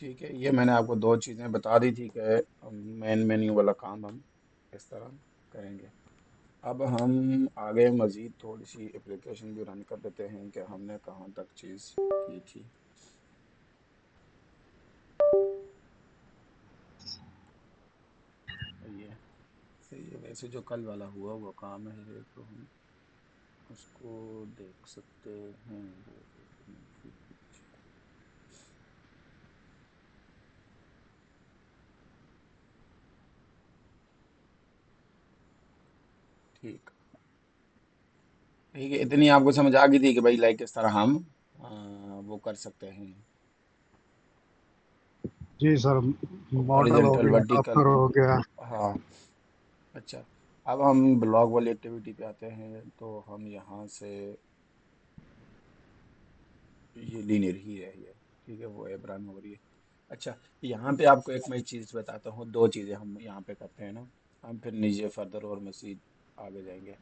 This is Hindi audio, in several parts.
ठीक है, ये मैंने आपको दो चीज़ें बता दी थी कि मेन मेन्यू वाला काम हम इस तरह करेंगे। अब हम आगे मज़ीद थोड़ी सी एप्लीकेशन भी रन कर देते हैं कि हमने कहाँ तक चीज़ की थी। ये सही है, वैसे जो कल वाला हुआ वो काम है तो हम उसको देख सकते हैं। वो ठीक ठीक है, इतनी आपको समझ आ गई थी कि भाई लाइक किस तरह हम वो कर सकते हैं। जी सर, मॉडल हो हॉरिजॉन्टल, गया, वर्टिकल। डॉक्टर हो गया। हाँ। अच्छा, अब हम ब्लॉग वाली एक्टिविटी पे आते हैं तो हम यहाँ से ये लीनियर ही है ये। ठीक है, वो ऐप रन हो रही है। अच्छा, यहाँ पे आपको एक मैं चीज़ बताता हूँ, दो चीज़ें हम यहाँ पे करते हैं ना। हम फिर नीचे फर्दर और मज़ीद आगे जाएंगे।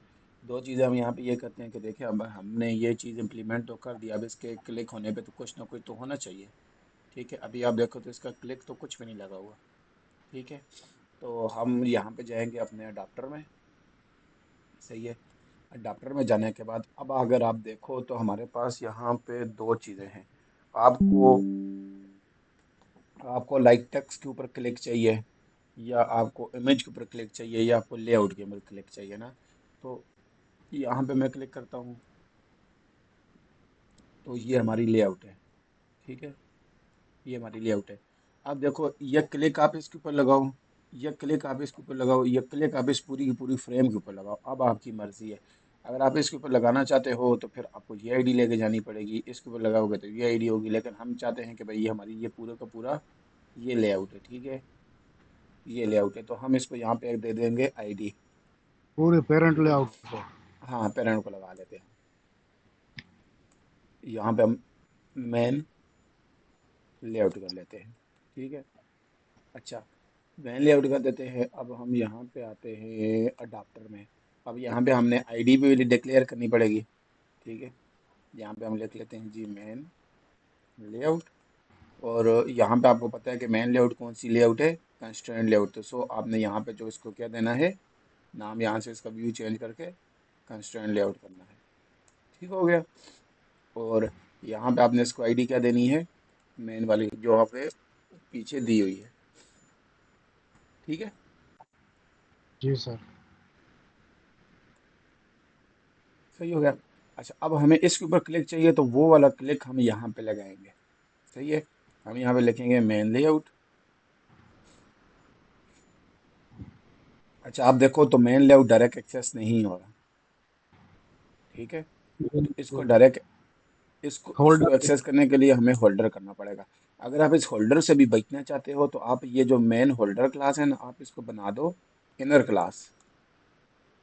दो चीज़ें हम यहाँ पे ये करते हैं कि देखिए अब हमने ये चीज़ इम्प्लीमेंट तो कर दिया, अब इसके क्लिक होने पे तो कुछ ना कुछ तो होना चाहिए। ठीक है, अभी आप देखो तो इसका क्लिक तो कुछ भी नहीं लगा हुआ। ठीक है, तो हम यहाँ पे जाएंगे अपने अडाप्टर में। सही है, अडाप्टर में जाने के बाद अब अगर आप देखो तो हमारे पास यहाँ पे दो चीज़ें हैं। आपको आपको लाइक टेक्स्ट के ऊपर क्लिक चाहिए, या आपको इमेज के ऊपर क्लिक चाहिए, या आपको लेआउट के ऊपर क्लिक चाहिए ना। तो यहाँ पे मैं क्लिक करता हूँ तो ये हमारी लेआउट है। ठीक है, ये हमारी लेआउट है। अब देखो, ये क्लिक आप इसके ऊपर लगाओ, ये क्लिक आप इसके ऊपर लगाओ, ये क्लिक आप इस पूरी की पूरी फ्रेम के ऊपर लगाओ, अब आपकी मर्जी है। अगर आप इसके ऊपर लगाना चाहते हो तो फिर आपको ये आईडी लेके जानी पड़ेगी, इसके ऊपर लगाओगे तो ये आईडी होगी, लेकिन हम चाहते हैं कि भाई ये हमारी ये पूरा का पूरा ये लेआउट है। ठीक है, ये लेआउट है तो हम इसको यहाँ पे एक दे देंगे आईडी। पूरे पेरेंट ठीक है, लेआउट को। हाँ पेरेंट को लगा लेते हैं। यहाँ पे हम मेन लेआउट कर लेते हैं। ठीक है। अच्छा, वैन लेआउट कर देते हैं। अब हम यहाँ पे आते हैं अडाप्टर में। अब यहाँ पे हमने आईडी भी डिक्लेयर करनी पड़ेगी। ठीक है, यहाँ पे हम लिख लेते हैं जी मेन लेआउट। और यहाँ पे आपको पता है कि मेन लेआउट कौन सी लेआउट है, कंस्ट्रेंट लेआउट। तो सो आपने यहाँ पे जो इसको क्या देना है, नाम यहाँ से इसका व्यू चेंज करके कंस्ट्रेंट लेआउट करना है। ठीक हो गया। और यहाँ पे आपने इसको आईडी क्या देनी है, मेन वाली जो यहाँ पे पीछे दी हुई है। ठीक है। जी सर। सही हो गया। अच्छा, अब हमें इसके ऊपर क्लिक चाहिए तो वो वाला क्लिक हम यहाँ पे लगाएंगे। सही है, हम यहाँ पे लिखेंगे मेन लेआउट। अच्छा, आप देखो तो मेन लेआउट डायरेक्ट एक्सेस नहीं हो रहा। ठीक है, तो इसको डायरेक्ट इसको इसको होल्डर। एक्सेस करने के लिए हमें होल्डर करना पड़ेगा। अगर आप इस होल्डर से भी बचना चाहते हो तो आप ये जो मेन होल्डर क्लास है ना, आप इसको बना दो इनर क्लास।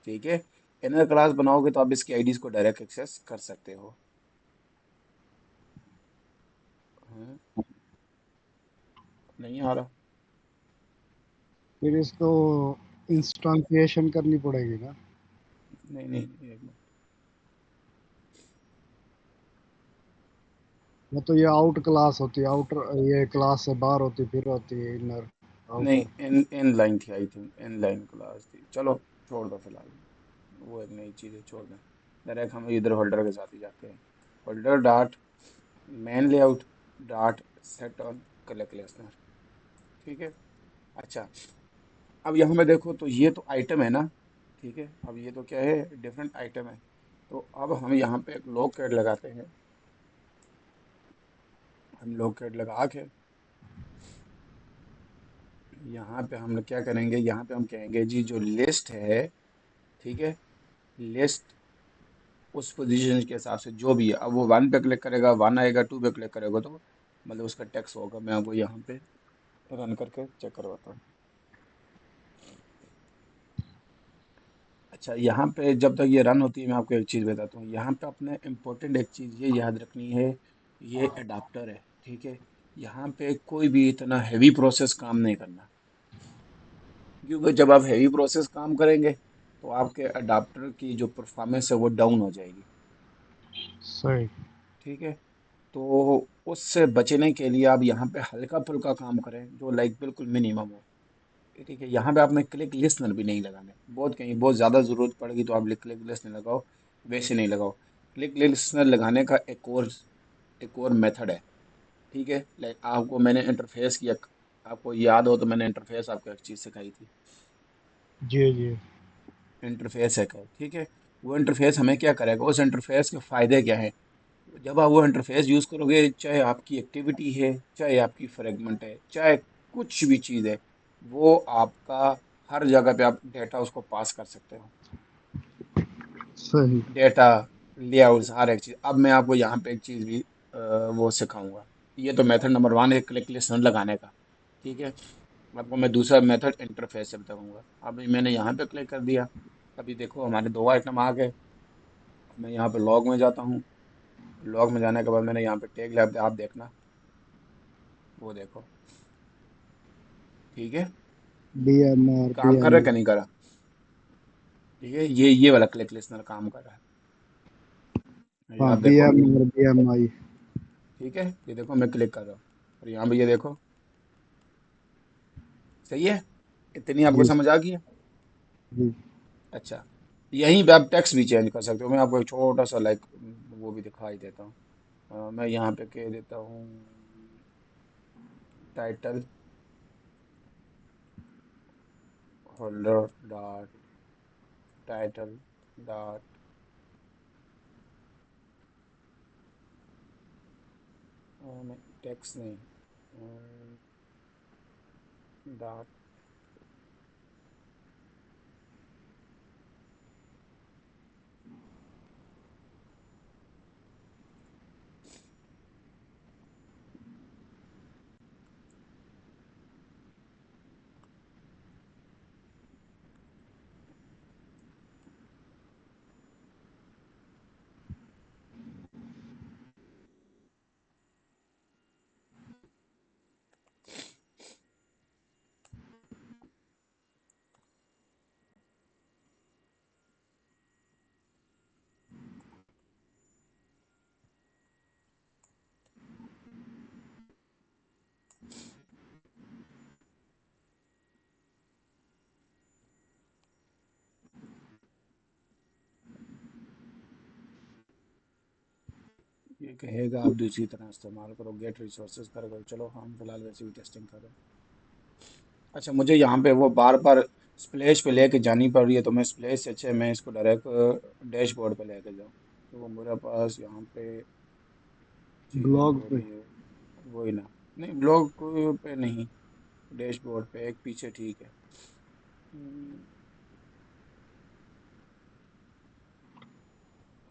ठीक है, इनर क्लास बनाओगे तो आप इसकी आईडीज को डायरेक्ट एक्सेस कर सकते हो। हाँ, नहीं आ रहा। फिर इसको इंस्टांसिएशन करनी पड़ेगी ना। नहीं नहीं, एक मिनट। वो तो ये आउट क्लास होती है, आउटर ये क्लास से बाहर होती, फिर होती है इनर नहीं, आउटर। इन इन लाइन थी, I think in line class थी। चलो छोड़ दो फिलहाल, वो एक नई चीज़ है, छोड़ दें। डायरेक्ट हम इधर होल्डर के साथ ही जाते हैं। Holder dot main layout dot set on collect listener. ठीक है। अच्छा, अब यहाँ में देखो तो ये तो आइटम है ना। ठीक है, अब ये तो क्या है, डिफरेंट आइटम है। तो अब हम यहाँ पे एक लॉग कैड लगाते हैं। हम लॉग कैड लगा के यहाँ पे हम क्या करेंगे, यहाँ पे हम कहेंगे जी जो लिस्ट है। ठीक है, लिस्ट उस पोजीशन के हिसाब से जो भी है, अब वो वन पे क्लिक करेगा वन आएगा, टू पे क्लिक करेगा तो मतलब उसका टेक्स्ट होगा। मैं आपको यहाँ पे रन करके चेक करवाता हूँ। अच्छा, यहाँ पे जब तक ये रन होती है मैं आपको एक चीज़ बताता हूँ। यहाँ पे अपने इम्पोर्टेंट एक चीज़ ये याद रखनी है, ये अडाप्टर है। ठीक है, यहाँ पे कोई भी इतना हैवी प्रोसेस काम नहीं करना। क्योंकि जब आप हैवी प्रोसेस काम करेंगे तो आपके अडाप्टर की जो परफॉर्मेंस है वो डाउन हो जाएगी। सही। ठीक है। तो उससे बचने के लिए आप यहाँ पे हल्का फुल्का काम करें जो लाइक बिल्कुल मिनिमम हो। ठीक है, यहाँ पे आपने क्लिक लिसनर भी नहीं लगाने, बहुत कहीं बहुत ज़्यादा ज़रूरत पड़ेगी तो आप क्लिक लिसनर लगाओ, वैसे नहीं लगाओ। क्लिक लिसनर लगाने का एक और मेथड है। ठीक है, लाइक आपको मैंने इंटरफेस किया, आपको याद हो तो मैंने इंटरफेस आपको एक चीज़ सिखाई थी। जी जी। इंटरफेस है क्या, ठीक है। वो इंटरफेस हमें क्या करेगा, उस इंटरफेस के फ़ायदे क्या हैं। जब आप वो इंटरफेस यूज़ करोगे, चाहे आपकी एक्टिविटी है, चाहे आपकी फ्रेगमेंट है, चाहे कुछ भी चीज़ है, वो आपका हर जगह पे आप डेटा उसको पास कर सकते हो। सही। डेटा, लेआउट्स, हर एक चीज़। अब मैं आपको यहाँ पे एक चीज़ भी वो सिखाऊंगा। ये तो मेथड नंबर 1 है क्लिक लिस्टनर लगाने का। ठीक है, आपको मैं दूसरा मेथड इंटरफेस से बताऊंगा। अभी मैंने यहाँ पे क्लिक कर दिया, अभी देखो हमारे 2 आइटम आ गए। मैं यहाँ पे लॉग में जाता हूँ, लॉग में जाने के बाद मैंने यहाँ पे टैग लैब, आप देखना, वो देखो। ठीक है, DMR काम कर रहा है क्या DMR। नहीं करा। ठीक है, ये वाला क्लिक लिस्टनर काम कर रहा है, ये हाँ, आप देखो। DMR DMI। ठीक है, ये देखो मैं क्लिक कर रहा हूँ और यहाँ पे ये देखो, सही है। इतनी आपको जी समझ आ गई है। जी। अच्छा, यहीं पे आप टेक्स्ट भी चेंज कर सकते हो। मैं आपको एक छोटा सा लाइक वो भी दिखाई देता हूँ। मैं यहाँ पे कह देता हूँ title holder dot title dot नहीं, टेक्स्ट नहीं, डॉट। ये कहेगा आप दूसरी तरह इस्तेमाल करो, गेट रिसोर्सेज करो। चलो हम फिलहाल वैसे भी टेस्टिंग कर रहे हैं। अच्छा, मुझे यहाँ पे वो बार बार स्प्लैश पे लेके जानी पड़ रही है, तो मैं स्प्लैश से अच्छे मैं इसको डायरेक्ट डैशबोर्ड पे लेके जाऊँ। तो वो मेरे पास यहाँ पे चीज़ें ब्लॉग हो पे। रही है, वही ना। नहीं, ब्लॉग पे नहीं, डैशबोर्ड पे एक पीछे, ठीक है। हम्म,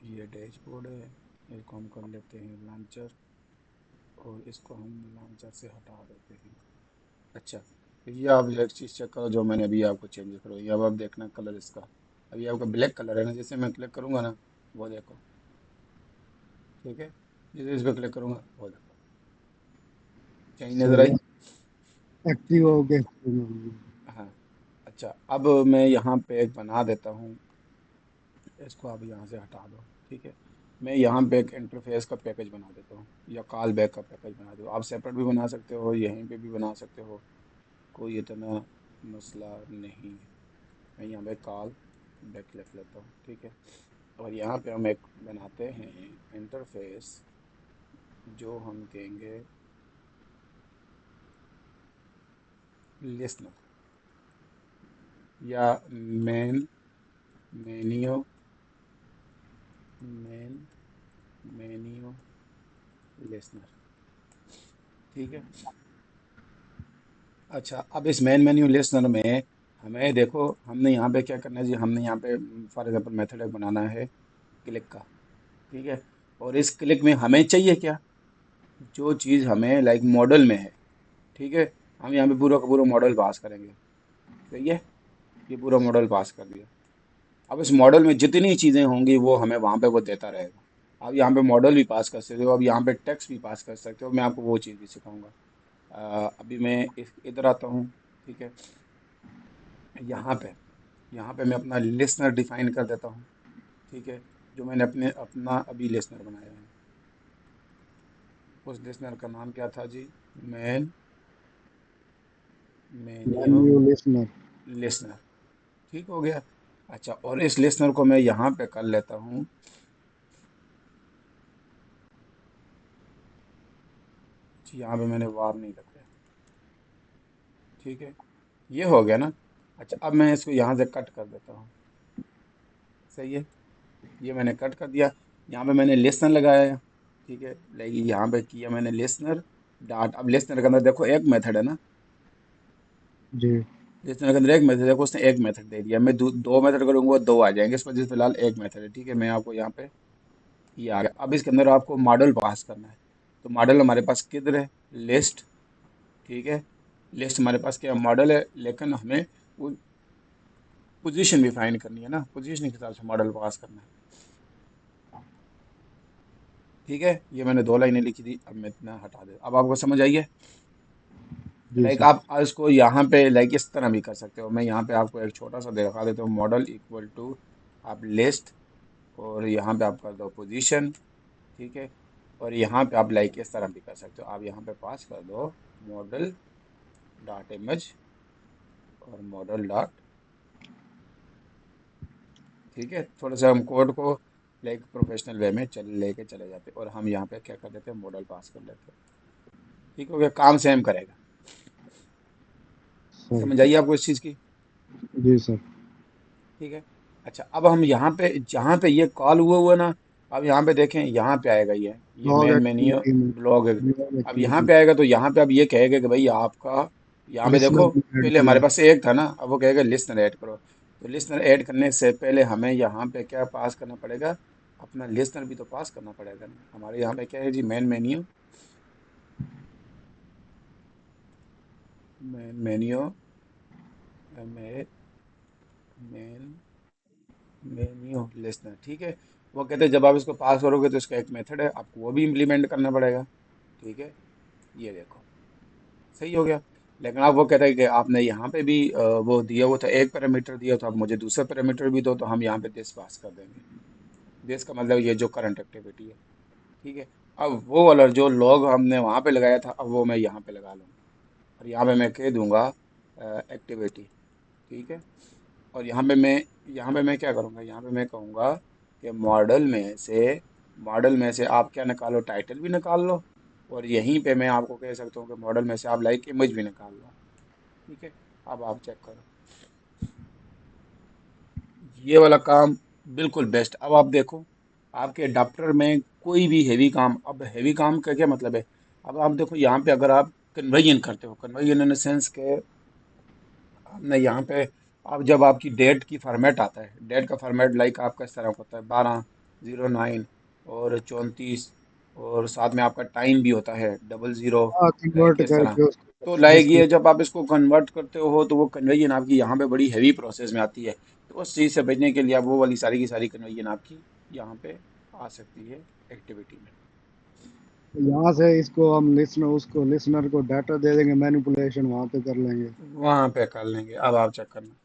ये डैशबोर्ड है, इसको हम कर लेते हैं लॉन्चर, और इसको हम लॉन्चर से हटा देते हैं। अच्छा, ये आप एक चीज़ चेक करो जो मैंने अभी आपको चेंज करो, ये अब आप देखना कलर इसका। अभी आपका ब्लैक कलर है ना, जैसे मैं क्लिक करूँगा ना, वो देखो। ठीक है, जैसे इस पर क्लिक करूँगा वो देखो, चेंज नजर सही। आई। एक्टिव ठीक है, हो गए। हाँ। अच्छा, अब मैं यहाँ पे एक बना देता हूँ, इसको आप यहाँ से हटा दो। ठीक है, मैं यहाँ पे एक इंटरफेस का पैकेज बना देता हूँ, या कॉल बैक का पैकेज बना दो। आप सेपरेट भी बना सकते हो, यहीं पे भी बना सकते हो, कोई इतना मसला नहीं है। मैं यहाँ पे कॉल बैक लिख लेता हूँ। ठीक है, और यहाँ पे हम एक बनाते हैं इंटरफेस, जो हम देंगे लिसनर, या main menu main menu listener. ठीक है। अच्छा, अब इस मेन मेन्यू लिस्टनर में हमें देखो, हमने यहाँ पे क्या करना है जी, हमने यहाँ पे फॉर एग्जांपल मेथड एक बनाना है क्लिक का। ठीक है, और इस क्लिक में हमें चाहिए क्या, जो चीज़ हमें लाइक मॉडल में है। ठीक है, हम यहाँ पे पूरा का पूरा मॉडल पास करेंगे। सही है, ये पूरा मॉडल पास कर दिया। अब इस मॉडल में जितनी चीज़ें होंगी वो हमें वहाँ पे वो देता रहेगा। आप यहाँ पे मॉडल भी पास कर सकते हो, अब यहाँ पे टेक्स्ट भी पास कर सकते हो, मैं आपको वो चीज़ भी सिखाऊंगा। अभी मैं इधर आता हूँ। ठीक है, यहाँ पे यहाँ पे मैं अपना लिसनर डिफाइन कर देता हूँ। ठीक है, जो मैंने अपने अपना अभी लिसनर बनाया है, उस लिसनर का नाम क्या था जी? Main menu menu listener. Listener. ठीक हो गया। अच्छा, और इस लिसनर को मैं यहाँ पे कर लेता हूँ। जी, यहाँ पे मैंने वार नहीं रखा। ठीक है, ये हो गया ना। अच्छा, अब मैं इसको यहाँ से कट कर देता हूँ। सही है, ये मैंने कट कर दिया। यहाँ पे मैंने लिसनर लगाया है। ठीक है, लेकिन यहाँ पे किया मैंने लिसनर डॉट। अब लिसनर के अंदर देखो एक मेथड है ना। जी। लिसनर के अंदर एक मेथड देखो, उसने एक मेथड दे दिया। मैं दो मेथड करूंगा, दो आ जाएंगे। इस वजह से फिलहाल एक मेथड है। ठीक है, मैं आपको यहाँ पे ये आ गया। अब इसके अंदर आपको मॉडल पास करना है। तो मॉडल हमारे पास किधर है? लिस्ट। ठीक है, लिस्ट हमारे पास क्या मॉडल है, लेकिन हमें वो पोजीशन भी फाइंड करनी है ना। पोजीशन के हिसाब से मॉडल पास करना है। ठीक है, ये मैंने दो लाइनें लिखी थी, अब मैं इतना हटा दे। अब आपको समझ आई है? जी लाइक सर। आप इसको यहाँ पे लाइक इस तरह भी कर सकते हो। मैं यहाँ पे आपको एक छोटा सा दिखा देता हूँ। मॉडल इक्वल टू आप लिस्ट, और यहाँ पे आप कर दो पोजीशन। ठीक है, और यहाँ पे आप लाइक इस तरह भी कर सकते हो। आप यहाँ पे पास कर दो मॉडल डॉट इमेज और मॉडल डॉट। ठीक है, थोड़ा सा हम कोड को लाइक प्रोफेशनल वे में चल लेके चले जाते हैं, और हम यहाँ पे क्या कर देते हैं, मॉडल पास कर लेते हैं। ठीक हो गया, काम सेम करेगा। सर। समझ आइए आपको इस चीज़ की? जी सर। ठीक है। अच्छा, अब हम यहाँ पे जहाँ पे ये कॉल हुआ ना, अब यहाँ पे देखें, यहाँ पे आएगा ये लॉग मेन मेन्यू एक्टिविटी में। ब्लॉग। लॉग अब यहाँ एक्टिविटी। पे आएगा तो यहाँ पे अब ये कहेगा कि भाई आपका, यहाँ पे लिसनर देखो, भी ऐड पहले हमारे किया। पास एक था ना, अब वो कहेगा लिस्टनर ऐड करो। तो लिस्टनर ऐड करने से पहले हमें यहाँ पे क्या पास करना पड़ेगा? अपना लिस्टनर भी तो पास करना पड़ेगा ना। हमारे यहाँ पे क्या है जी? मेन मेन्यू, मेन मेन्यू में मेन मेन्यू लिस्टनर। ठीक है, वो कहते हैं जब आप इसको पास करोगे तो इसका एक मेथड है, आपको वो भी इम्प्लीमेंट करना पड़ेगा। ठीक है, ये देखो, सही हो गया। लेकिन आप वो कहते हैं कि आपने यहाँ पे भी वो दिया हुआ था, एक पैरामीटर दिया, तो आप मुझे दूसरा पैरामीटर भी दो, तो हम यहाँ पे दिस पास कर देंगे। दिस का मतलब ये जो करंट एक्टिविटी है। ठीक है, अब वो वाला जो लॉग हमने वहाँ पे लगाया था, अब वो मैं यहाँ पे लगा लूँगा, और यहाँ पे मैं कह दूंगा एक्टिविटी। ठीक है, और यहाँ पे मैं क्या करूँगा, यहाँ पे मैं कहूँगा कि मॉडल में से आप क्या निकालो, टाइटल भी निकाल लो, और यहीं पे मैं आपको कह सकता हूँ कि मॉडल में से आप लाइक इमेज भी निकाल लो। ठीक है, अब आप चेक करो, ये वाला काम बिल्कुल बेस्ट। अब आप देखो, आपके अडाप्टर में कोई भी हैवी काम, अब हैवी काम का क्या मतलब है? अब आप देखो यहाँ पे अगर आप कन्वर्जन करते हो, कन्वर्जन इन द सेंस के आपने यहाँ पे, अब जब आपकी डेट की फॉर्मेट आता है, डेट का फॉर्मेट लाइक आपका इस तरह का होता है, 1209 और 34, और साथ में आपका टाइम भी होता है 00, हाँ, लाइक कन्वर्ट इस तरह। करके उसको तो लाइक डिस्प्ले। ये जब आप इसको कन्वर्ट करते हो तो वो कन्वर्जन आपकी यहाँ पे बड़ी हैवी प्रोसेस में आती है। तो उस चीज़ से बचने के लिए आप वो वाली सारी की सारी कन्वर्जन आपकी यहाँ पे आ सकती है एक्टिविटी में। यहाँ से इसको हम लिसनर उसको लिसनर को डाटा दे देंगे, मैनिपुलेशन वहाँ पे कर लेंगे। वहाँ पे कर लेंगे, अब आप चेक करना।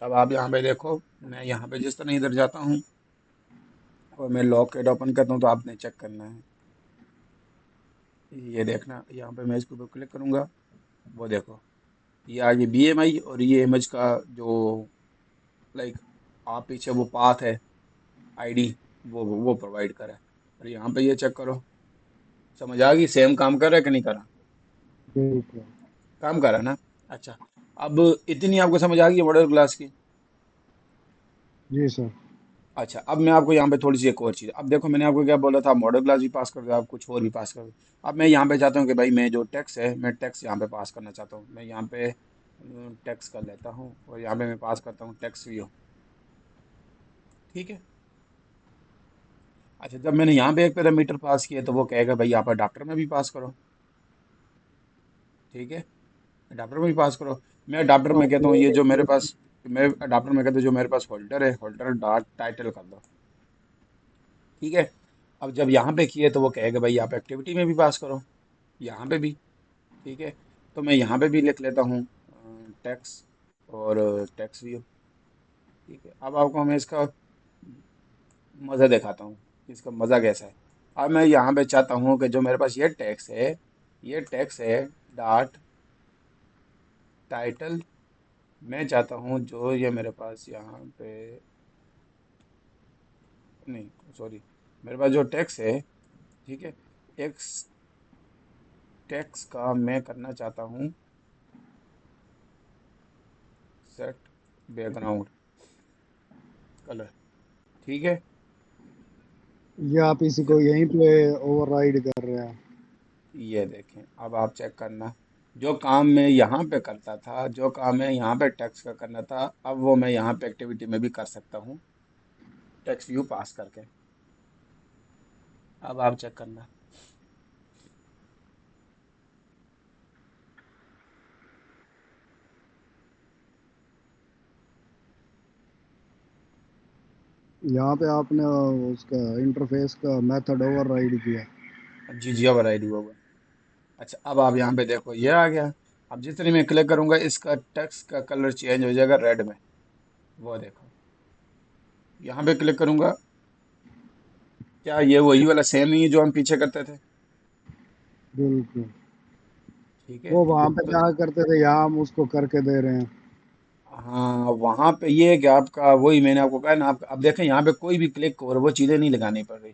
अब आप यहाँ पे देखो, मैं यहाँ पे जिस तरह इधर जाता हूँ और मैं लॉक एड ओपन करता हूँ, तो आपने चेक करना है। ये देखना, यहाँ पे मैं इसके ऊपर क्लिक करूंगा, वो देखो, ये आगे BMI और ये इमेज का जो लाइक आप पीछे वो पाथ है, ID, वो प्रोवाइड करा है। और यहाँ पे ये चेक करो, समझ आ गई? सेम काम कर रहा है कि नहीं कर रहा? बिल्कुल। काम कर रहा है ना। अच्छा, अब इतनी आपको समझ आ गई मॉडल क्लास की। जी सर। अच्छा, अब मैं आपको यहाँ पे थोड़ी सी एक और चीज़, अब देखो मैंने आपको क्या बोला था, मॉडल क्लास भी पास कर दो, आप कुछ और भी पास कर दो। अब मैं यहाँ पे चाहता हूँ कि भाई मैं जो टेक्स्ट है, मैं टेक्स्ट यहाँ पे पास करना चाहता हूँ। मैं यहाँ पे टेक्स्ट कर लेता हूँ, और यहाँ पे मैं पास करता हूँ टेक्स्ट व्यू। ठीक है। अच्छा, जब मैंने यहाँ पे एक पैरामीटर पास किया, तो वो कहेगा भाई आप अडाप्टर में भी पास करो। ठीक है, अडाप्टर में भी पास करो। मैं अडाप्टर हाँ, में कहता हूँ ये जो मेरे पास, मैं अडाप्टर में कहता हूँ जो मेरे पास होल्डर है, होल्डर डॉट टाइटल कर दो। ठीक है, अब जब यहाँ पे किए तो वो कहेगा भाई आप एक्टिविटी में भी पास करो, यहाँ पे भी। ठीक है, तो मैं यहाँ पे भी लिख लेता हूँ टैक्स, और टैक्स व्यू। ठीक है, अब आपको मैं इसका मज़ा दिखाता हूँ कि इसका मज़ा कैसा है। अब मैं यहाँ पे चाहता हूँ कि जो मेरे पास ये टैक्स है, ये टैक्स है डॉट टाइटल। मैं चाहता हूँ जो ये मेरे पास यहाँ पे, नहीं सॉरी, मेरे पास जो टैक्स है, ठीक है, एक्स टैक्स का मैं करना चाहता हूँ सेट बैकग्राउंड कलर। ठीक है, ये आप इसी फिर को यहीं पे ओवरराइड कर रहे हैं। ये देखें, अब आप चेक करना, जो काम मैं यहाँ पे करता था, जो काम मैं यहाँ पे टैक्स का करना था, अब वो मैं यहाँ पे एक्टिविटी में भी कर सकता हूँ टेक्स्ट व्यू पास करके। अब आप चेक करना। यहाँ पे आपने उसका इंटरफेस का मेथड ओवरराइड किया। जी जी, अब राइट हुआ हुआ। अच्छा, अब आप यहाँ पे देखो ये आ गया। अब जितनी मैं क्लिक करूंगा इसका टेक्स्ट का कलर चेंज हो जाएगा रेड में। वो देखो, यहाँ पे क्लिक करूंगा, क्या ये वही वाला सेम नहीं है जो हम पीछे करते थे? बिल्कुल। ठीक है, वो वहां पे तो क्या करते थे, यहाँ हम उसको करके दे रहे हैं। हाँ, वहां पे ये है कि आपका वही मैंने आपको कहा ना, आप अब देखें यहाँ पे कोई भी क्लिक और वो चीजें नहीं लगानी पड़ रही।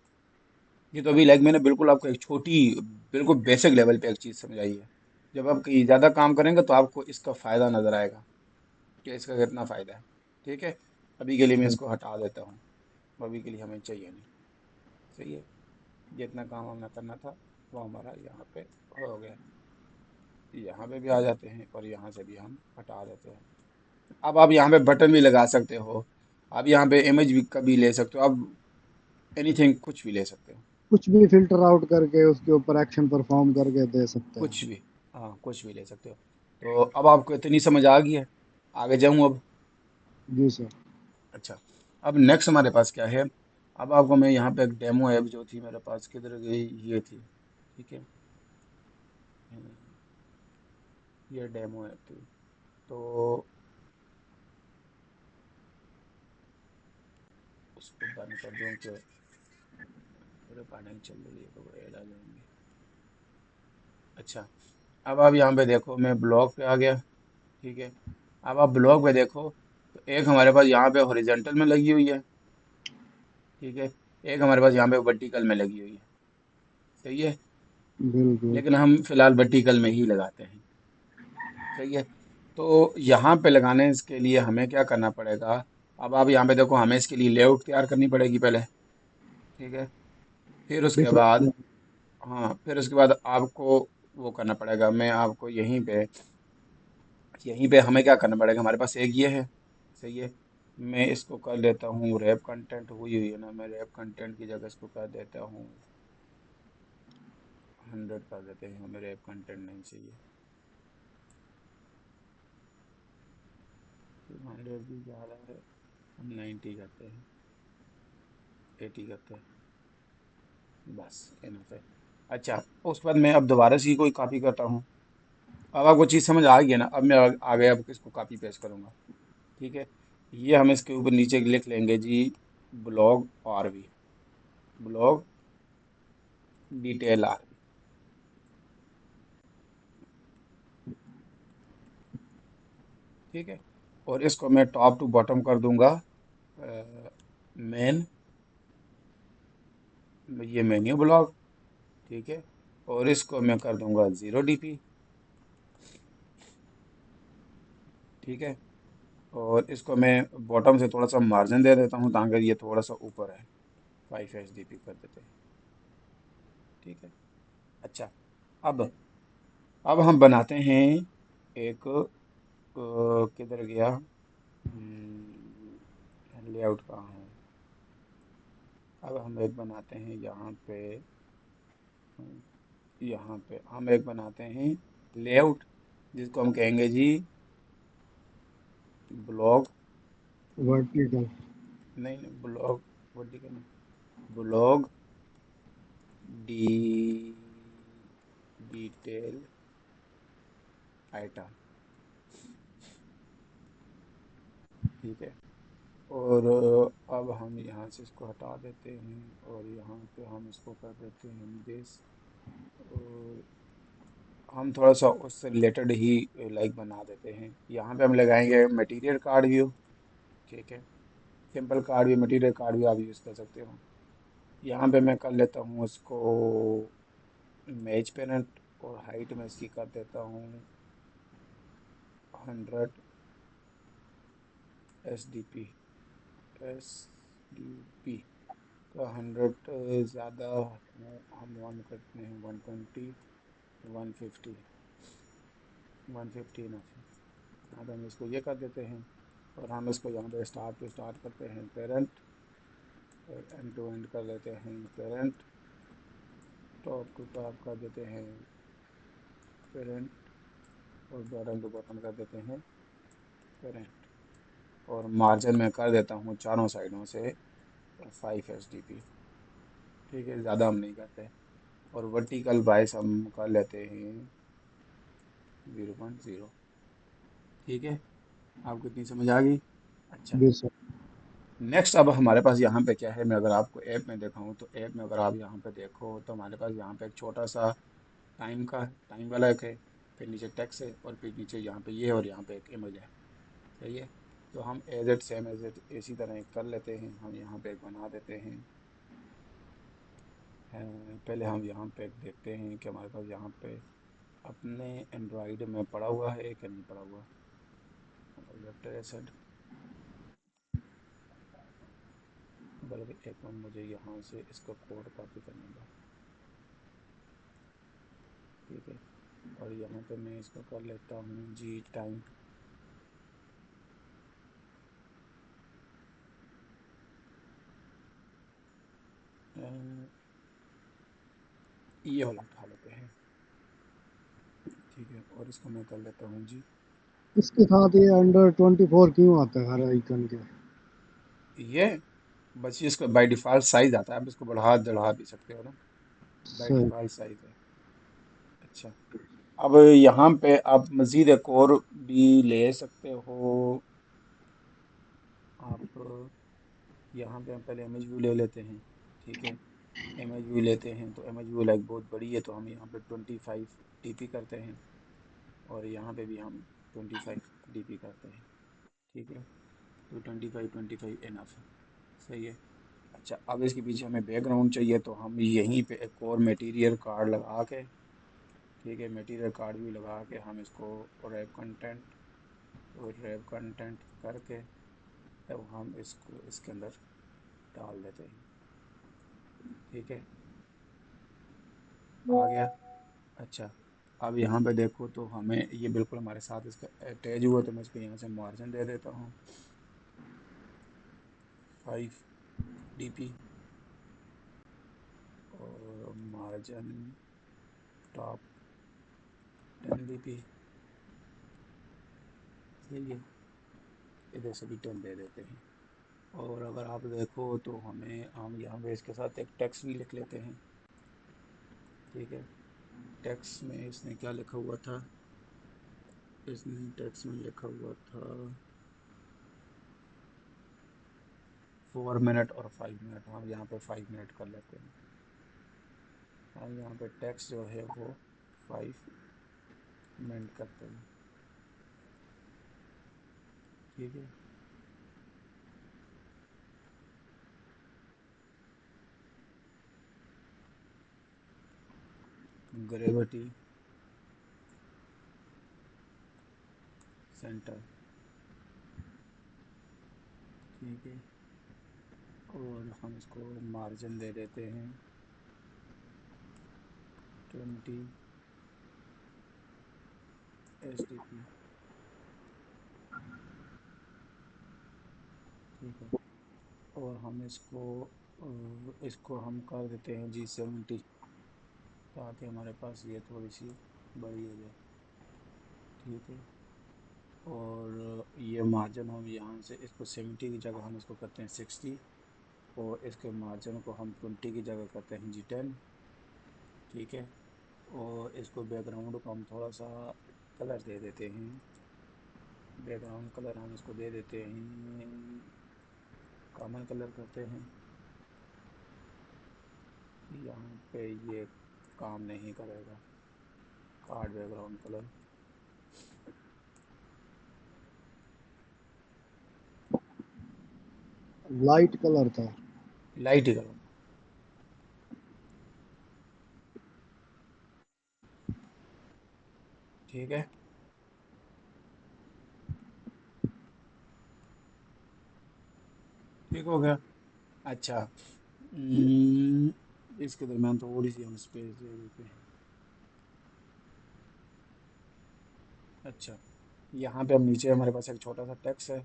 ये तो अभी लाइक मैंने बिल्कुल आपको एक छोटी, बिल्कुल बेसिक लेवल पे एक चीज समझाई है। जब आप कहीं ज्यादा काम करेंगे तो आपको इसका फायदा नजर आएगा कि इसका कितना फायदा है। ठीक है, अभी के लिए मैं इसको हटा देता हूँ, अभी के लिए हमें चाहिए नहीं। सही है, जितना काम हमें करना था वो हमारा यहाँ पे हो गया। यहाँ पे भी आ जाते हैं और यहाँ से भी हम हटा देते हैं। अब आप यहाँ पे बटन भी लगा सकते हो, आप यहाँ पे इमेज भी कभी ले सकते हो, आप एनीथिंग कुछ भी ले सकते हो। कुछ भी फिल्टर आउट करके उसके ऊपर एक्शन परफॉर्म करके दे सकते हैं। कुछ भी, हाँ कुछ भी ले सकते हो। तो अब आपको इतनी समझ आ गई है, आगे जाऊँ अब? जी सर। अच्छा, अब नेक्स्ट हमारे पास क्या है? अब आपको मैं यहाँ पे एक डेमो ऐप जो थी मेरे पास, किधर गई, ये थी। ठीक है, ये डेमो ऐप थी। तो उसको बंद कर दूँ कि रिकॉर्डिंग चल रही है तो वो ऐड आ जाएंगे। अच्छा, अब आप यहाँ पे देखो, मैं ब्लॉग पे आ गया। ठीक है, अब आप ब्लॉग पे देखो तो एक हमारे पास यहाँ पे हॉरिजॉन्टल में लगी हुई है। ठीक है, एक हमारे पास यहाँ पे वर्टिकल में लगी हुई है। सही है, बिल्कुल। लेकिन हम फिलहाल वर्टिकल में ही लगाते हैं। सही है, तो यहाँ पे लगाने के लिए हमें क्या करना पड़ेगा? अब आप यहाँ पे देखो, हमें इसके लिए लेआउट तैयार करनी पड़ेगी पहले। ठीक है, फिर उसके बाद, डिफरेंट। हाँ फिर उसके बाद आपको वो करना पड़ेगा, मैं आपको यहीं पे हमें क्या करना पड़ेगा, हमारे पास एक ये है। सही है, मैं इसको कर लेता हूँ रैप कंटेंट, हुई हुई है ना, मैं रैप कंटेंट की जगह इसको कर देता हूँ 100 कर देते हैं, हमें रैप कंटेंट नहीं चाहिए। 200 भी ज़्यादा है, हम 90 करते हैं, 80 करते हैं, बस इनफ है। अच्छा, उसके बाद मैं अब दोबारा से ही कोई कॉपी करता हूँ। अब आपको चीज़ समझ आ गई है ना, अब मैं आगे अब इसको कॉपी पेस्ट करूँगा। ठीक है, ये हम इसके ऊपर नीचे लिख लेंगे जी, blog RV, blog detail RV. ठीक है, और इसको मैं टॉप टू बॉटम कर दूंगा मेन, ये मेन्यू ब्लॉग। ठीक है, और इसको मैं कर दूंगा 0 DP। ठीक है, और इसको मैं बॉटम से थोड़ा सा मार्जिन दे देता हूँ ताकि ये थोड़ा सा ऊपर है, 5 HDP कर देते हैं। ठीक है, अच्छा, अब अब हम बनाते हैं एक किधर गया, लेआउट कहाँ है? अब हम एक बनाते हैं यहाँ पे, यहाँ पे हम एक बनाते हैं लेआउट, जिसको हम कहेंगे जी ब्लॉग, वर्टिकल। नहीं नहीं ब्लॉग, वर्टिकल नहीं, ब्लॉग डी डिटेल आइटम, ठीक है। और अब हम यहाँ से इसको हटा देते हैं और यहाँ पे हम इसको कर देते हैं दिस। और हम थोड़ा सा उससे रिलेटेड ही लाइक बना देते हैं। यहाँ पे हम लगाएंगे मटेरियल कार्ड व्यू, ठीक है। Simple card view, material card view आप यूज़ कर सकते हो। यहाँ पे मैं कर लेता हूँ उसको इमेज पेरेंट, और हाइट में इसकी कर देता हूँ 100 SDP। SDP का 100 ज़्यादा हम वन करते हैं 120, 150, 150 इनफ है। यहाँ पे हम इसको ये कर देते हैं और हम इसको यहाँ पे स्टार्ट टू स्टार्ट करते हैं पेरेंट, और एंड टू एंड कर देते हैं पेरेंट, टॉप टू टॉप कर देते हैं पेरेंट, और बॉटम टू बॉटम कर देते हैं पेरेंट। और मार्जिन में कर देता हूँ चारों साइडों से 5 SDP, ठीक है, ज़्यादा हम नहीं करते। और वर्टिकल बाइस हम कर लेते हैं 0.0, ठीक है। आपको इतनी समझ आ गई? अच्छा। जी सर। नेक्स्ट अब हमारे पास यहाँ पे क्या है, मैं अगर आपको ऐप में दिखाऊँ तो ऐप में अगर आप यहाँ पे देखो तो हमारे पास यहाँ पे एक छोटा सा टाइम का, टाइम वाला एक है, फिर नीचे टेक्स्ट है, और फिर नीचे यहाँ पे ये है, और यहाँ पे एक इमेज है, सही है। तो हम as it same as it इसी तरह एक कर लेते हैं। हम यहाँ पे एक बना देते हैं। पहले हम यहाँ पे एक देखते हैं कि हमारे पास यहाँ पे अपने एंड्रॉइड में पड़ा हुआ है कि नहीं पड़ा हुआ। वेक्टर एसिड, बल्कि एक बार मुझे यहाँ से इसका कोड कॉपी करने दो, ठीक है। और यहाँ पे मैं इसको कर लेता हूँ जी टाइम। ये वाला उठा लेते हैं, ठीक है। और इसको मैं कर लेता हूँ जी, इसके साथ ये अंडर 24 क्यों आता है हर आइकन के? ये बस ये इसका बाय डिफ़ॉल्ट साइज़ आता है, आप इसको बढ़ा चढ़ा भी सकते हो ना, बाय सही। डिफ़ॉल्ट साइज़ है। अच्छा, अब यहाँ पे आप मज़ीद एक और भी ले सकते हो। आप यहाँ पे हम पहले इमेज व्यू ले लेते हैं, ठीक है। इमेज व्यू लेते हैं तो इमेज व्यू लाइक बहुत बड़ी है, तो हम यहाँ पे 25 DP करते हैं, और यहाँ पे भी हम 25 DP करते हैं, ठीक है। तो 25 इनफ है, सही है। अच्छा, अब इसके पीछे हमें बैकग्राउंड चाहिए, तो हम यहीं पे एक और मटेरियल कार्ड लगा के, ठीक है, मटेरियल कार्ड भी लगा के हम इसको रैप कंटेंट, और रैप कंटेंट करके तब हम इसको इसके अंदर डाल देते हैं, ठीक है। आ गया। अच्छा, अब यहाँ पे देखो तो हमें ये बिल्कुल हमारे साथ इसका अटैच हुआ, तो मैं इसको यहाँ से मार्जिन दे देता हूँ 5 DP, और मार्जिन टॉप 10 DP, सही है। इधर से भी 10 दे देते हैं। और अगर आप देखो तो हम यहाँ पे इसके साथ एक टेक्स्ट भी लिख लेते हैं, ठीक है। टेक्स्ट में इसने क्या लिखा हुआ था, इसने टेक्स्ट में लिखा हुआ था 4 मिनट और 5 मिनट, हम यहाँ पे 5 मिनट कर लेते हैं। हम यहाँ पे टेक्स्ट जो है वो 5 मिनट करते हैं, ठीक है। ग्रेविटी सेंटर, ठीक है। और हम इसको मार्जिन दे देते हैं 20 SDP, ठीक है। और हम इसको हम कर देते हैं G70, ताकि हमारे पास ये थोड़ी सी बड़ी हो जाए, ठीक है। और ये मार्जिन हम यहाँ से इसको 70 की जगह हम इसको करते हैं 60, और इसके मार्जिन को हम 20 की जगह करते हैं G10, ठीक है। और इसको बैकग्राउंड को हम थोड़ा सा कलर दे देते हैं। बैकग्राउंड कलर हम इसको दे देते हैं, कॉमन कलर करते हैं। यहाँ पे ये काम नहीं करेगा, card background colour. Light colour था। लाइट ही करो। ठीक है। ठीक हो गया। अच्छा। इसके दरम्यान थोड़ी सी हम स्पेस दे देते हैं। अच्छा। यहाँ पे हम नीचे हमारे पास एक छोटा सा टेक्स्ट है।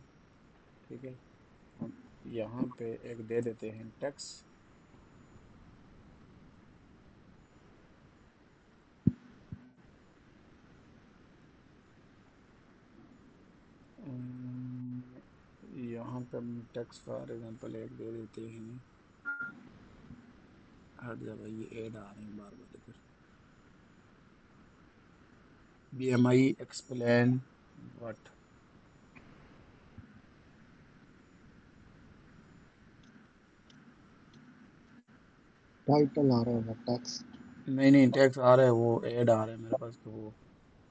ठीक है। हम यहाँ पे एक दे देते हैं टेक्स्ट। यहाँ पे हम टेक्स्ट फॉर एग्जांपल एक दे देते हैं। हर जगह ये ऐड आ रहे हैं बार बार इधर। BMI explain what. टाइटल आ रहा होगा, टेक्स्ट। नहीं नहीं, टेक्स्ट आ रहा है, वो ऐड आ रहा है मेरे पास, तो वो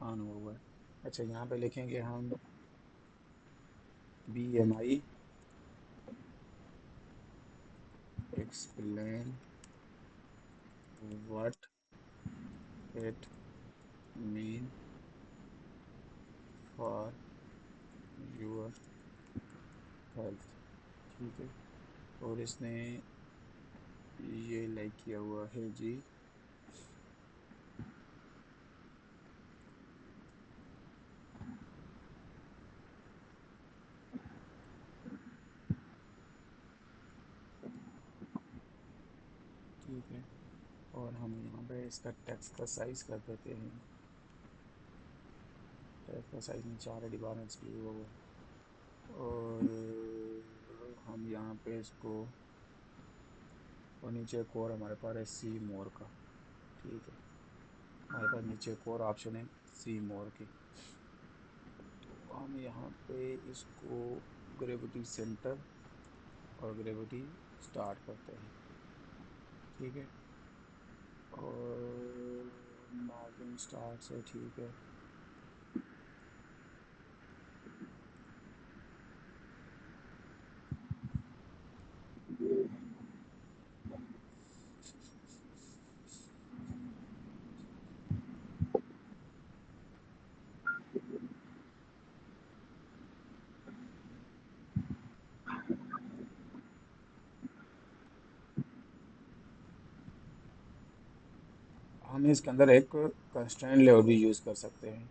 ऑन हुआ है। अच्छा, यहाँ पे लिखेंगे हम BMI explain what it mean for your health. ठीक है। और इसने ये लाइक किया हुआ है जी। ठीक है। और हम यहाँ पे इसका टेक्स्ट का साइज कर देते हैं। टेक्स्ट का साइज नीचे ऑलरेडी 12 इंच लिया हुआ है। और हम यहाँ पे इसको, और नीचे एक और हमारे पास है सी मोर का। ठीक है। हमारे पास नीचे एक और ऑप्शन है सी मोर की। तो हम यहाँ पे इसको ग्रेविटी सेंटर और ग्रेविटी स्टार्ट करते हैं। ठीक है। और मार्जिन स्टार्ट से ठीक है। हम इसके अंदर एक कंस्ट्रेंट लेवल भी यूज़ कर सकते हैं,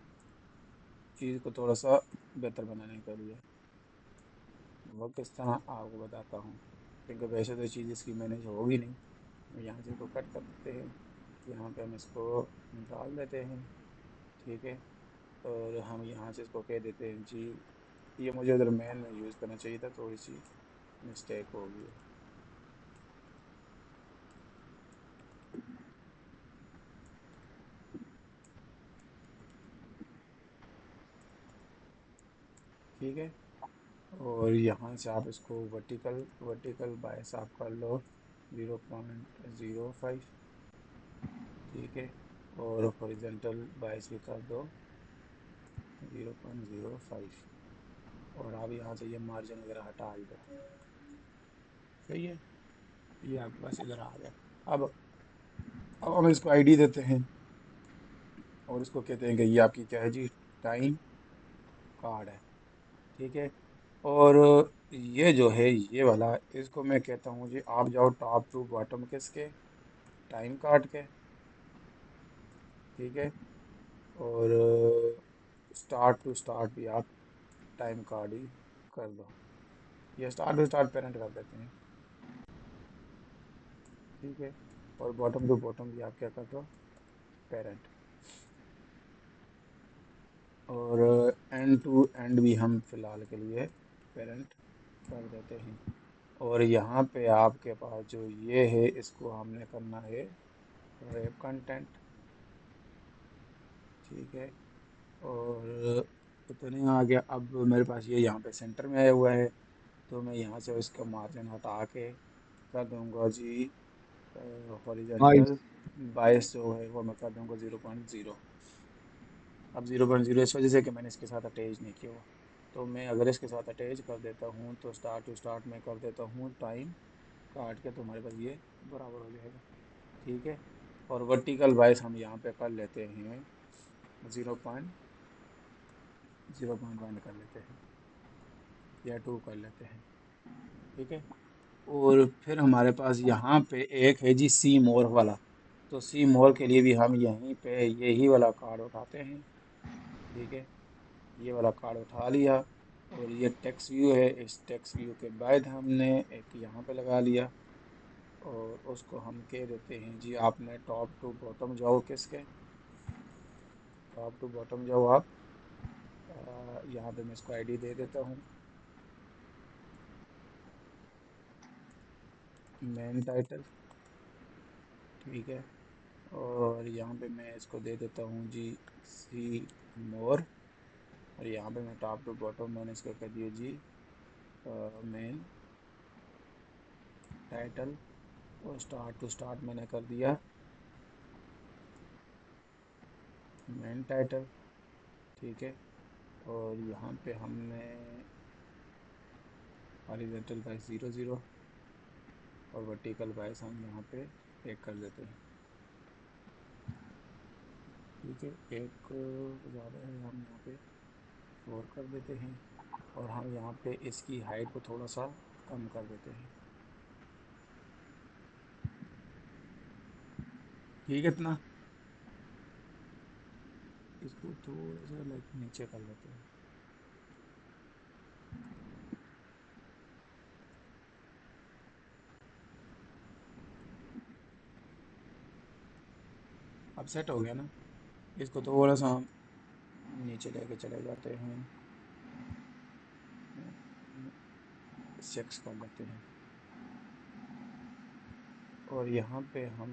चीज़ को थोड़ा सा बेहतर बनाने के लिए। वो किस तरह आपको बताता हूँ, क्योंकि वैसे तो चीज़ इसकी मैनेज होगी नहीं। हम यहाँ से इसको कट कर देते हैं। यहाँ पे हम इसको डाल देते हैं। ठीक है। और हम यहाँ से इसको कह देते हैं जी, ये मुझे उधर मेन में यूज़ करना चाहिए था, थोड़ी सी मिस्टेक हो गई है। ठीक है। और यहाँ से आप इसको वर्टिकल वर्टिकल बायस आप कर लो 0.05। ठीक है। और हॉरिजेंटल बायस भी कर दो 0.05। और आप यहाँ से ये मार्जिन वगैरह हटा ही दो। सही है। ये आपके पास इधर आ गया। अब अब हम इसको आईडी देते हैं, और इसको कहते हैं कि ये आपकी क्या है जी, टाइम कार्ड है। ठीक है। और ये जो है ये वाला, इसको मैं कहता हूँ जी, आप जाओ टॉप टू बॉटम किसके, टाइम कार्ड के। ठीक है। और स्टार्ट टू स्टार्ट भी आप टाइम कार्ड ही कर दो, या स्टार्ट टू स्टार्ट पेरेंट कर देते हैं। ठीक है। और बॉटम टू बॉटम भी आप क्या कर दो, पेरेंट। और एंड टू एंड भी हम फिलहाल के लिए पेरेंट कर देते हैं। और यहाँ पे आपके पास जो ये है, इसको हमने करना है रेप कंटेंट, ठीक है। और इतने आ गया। अब मेरे पास ये यहाँ पे सेंटर में आया हुआ है, तो मैं यहाँ से इसका मार्जिन हटा के कर दूंगा जी हॉरिजेंटल 22। 22 जो है वो मैं कर दूंगा 0.0। अब 0.0 इस वजह से कि मैंने इसके साथ अटैच नहीं किया हुआ। तो मैं अगर इसके साथ अटैच कर देता हूँ तो स्टार्ट टू स्टार्ट में कर देता हूँ टाइम काट के, तो हमारे पास ये बराबर हो जाएगा, ठीक है। और वर्टिकल वाइज हम यहाँ पे कर लेते हैं 0.1 कर लेते हैं या 2 कर लेते हैं, ठीक है। और फिर हमारे पास यहाँ पे एक है जी सी मोर वाला। तो सी मोर के लिए भी हम यहीं पे यही वाला कार्ड उठाते हैं, ठीक है। ये वाला कार्ड उठा लिया। और ये टेक्स्ट व्यू है, इस टेक्स्ट व्यू के बाद हमने एक यहाँ पे लगा लिया। और उसको हम कह देते हैं जी आपने टॉप टू बॉटम जाओ, किसके टॉप टू बॉटम जाओ आप। यहाँ पे मैं इसको आईडी दे देता हूँ, मेन टाइटल, ठीक है। और यहाँ पे मैं इसको दे देता हूँ जी सी मोर। और यहाँ पे मैं टॉप टू बॉटम मैंने इसको कर दिया जी मेन टाइटल। और स्टार्ट टू स्टार्ट मैंने कर दिया मेन टाइटल, ठीक है। और यहाँ पे हमने हॉरिजॉन्टल बाइस 0 0 और वर्टिकल बाइस हम यहाँ पे एक कर देते हैं, ठीक है। एक ज़्यादा है, हम यहाँ पे 4 कर देते हैं। और हम यहाँ पे इसकी हाइट को थोड़ा सा कम कर देते हैं, ठीक है इतना। इसको थोड़ा सा लाइक नीचे कर लेते हैं। अब सेट हो गया ना। इसको थोड़ा सा हम नीचे लेके चले जाते हैं, 6 कर लेते हैं। और यहाँ पे हम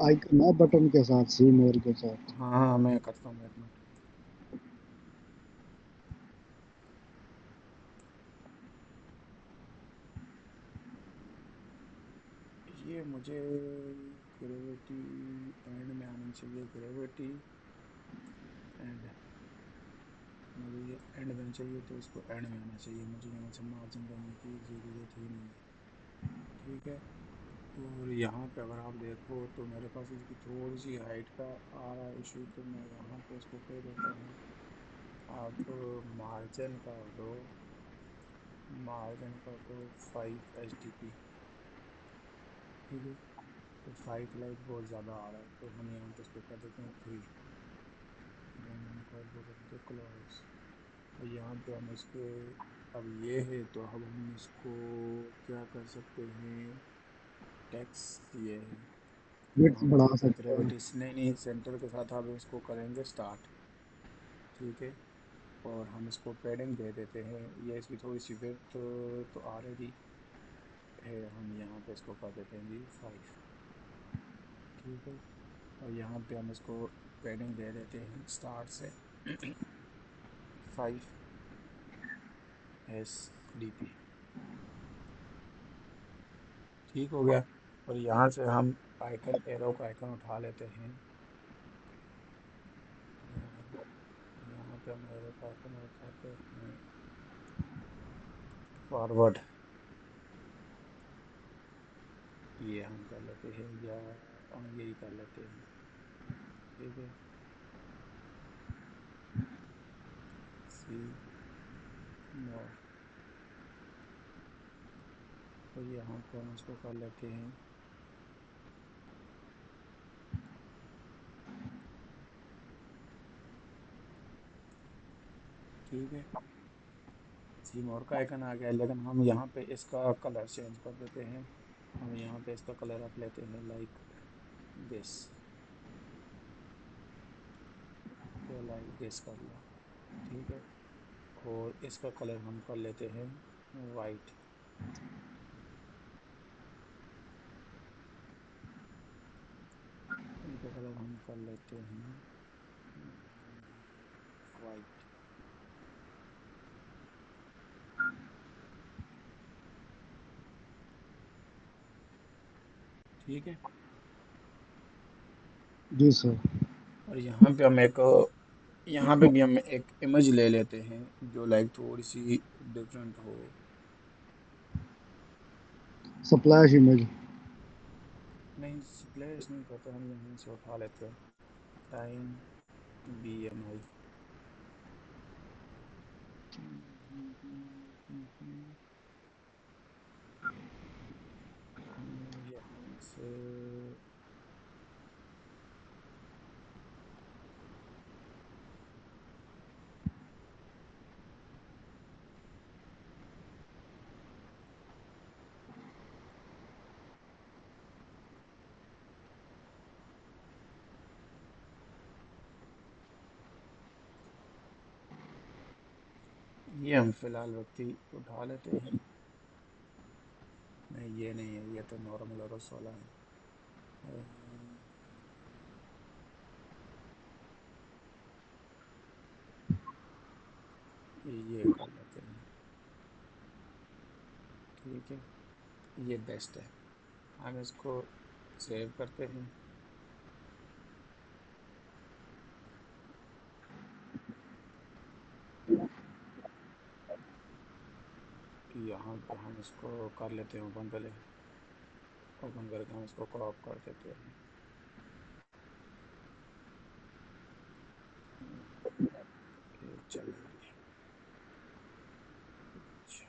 आइकन है बटन के साथ, सी मोर के साथ। हाँ हाँ मैं करता हूँ, एक मिनट। ये मुझे ग्रेविटी एंड में आनी चाहिए, ग्रेविटी एंड, मुझे ये एंड में चाहिए तो इसको एंड में आना चाहिए। मुझे यहाँ से मार्जिन करने की ज़रूरत ही नहीं है, ठीक है। और यहाँ पे अगर आप देखो तो मेरे पास इसकी थोड़ी सी हाइट का आ रहा है इशू, तो मैं यहाँ पे इसको कह देता हूँ आप मार्जिन कर दो, मार्जिन कर दो 5 HDP, ठीक है। तो 5 लाइक बहुत ज़्यादा आ रहा है, तो हम यहाँ पे इसको कर देते हैं 3। देन हम कर देते हैं क्लोज। और यहाँ पे हम इसके, अब ये है तो अब हम इसको क्या कर सकते हैं, टैक्स ये है। तो विड्थ हम बढ़ा यहाँ पे सकते हैं। ग्रेविटी नहीं नहीं सेंटर के साथ अब इसको करेंगे स्टार्ट, ठीक है। और हम इसको पैडिंग दे देते हैं, ये इसकी थोड़ी सी विड्थ तो ऑलरेडी है, हम यहाँ पे इसको कर देते हैं जी 5, ठीक है। और यहाँ पे हम इसको पैडिंग दे देते हैं स्टार्ट से 5 SDP, ठीक हो गया। और यहाँ से हम आइकन एरो का आइकन उठा लेते हैं। यहाँ पे हम एरो का आइकन उठाते हैं फॉरवर्ड, ये हम कर लेते हैं या हम यही कर लेते हैं, ठीक है। सी मोर। और यहाँ पे हम इसको कर लेते हैं, ठीक है। सी मोर का आइकन आ गया, लेकिन हम यहाँ पे इसका कलर चेंज कर देते हैं। हम यहाँ पे इसका कलर रख लेते हैं लाइक दिस, या लाइक दिस कर लो, ठीक है। और इसका कलर हम कर लेते हैं वाइट। इनका कलर हम कर लेते हैं वाइट, ठीक है। जी सर। और यहाँ पे भी हम एक इमेज ले लेते हैं जो लाइक थोड़ी सी डिफरेंट हो। Splash image. नहीं, स्प्लैश नहीं करते, हम यहाँ से उठा लेते हैं टाइम BMI। यहाँ से ये हम फिलहाल व्यक्ति उठा लेते हैं। नहीं, ये नहीं है, ये तो नॉर्मल और वाला है। अ, ये कर लेते हैं, ठीक है। ये बेस्ट है। हम इसको सेव करते हैं। यहाँ पे हम इसको कर लेते हैं ओपन, पहले ओपन करके हम इसको क्रॉप कर देते हैं। ओके, चल रही है। अच्छा,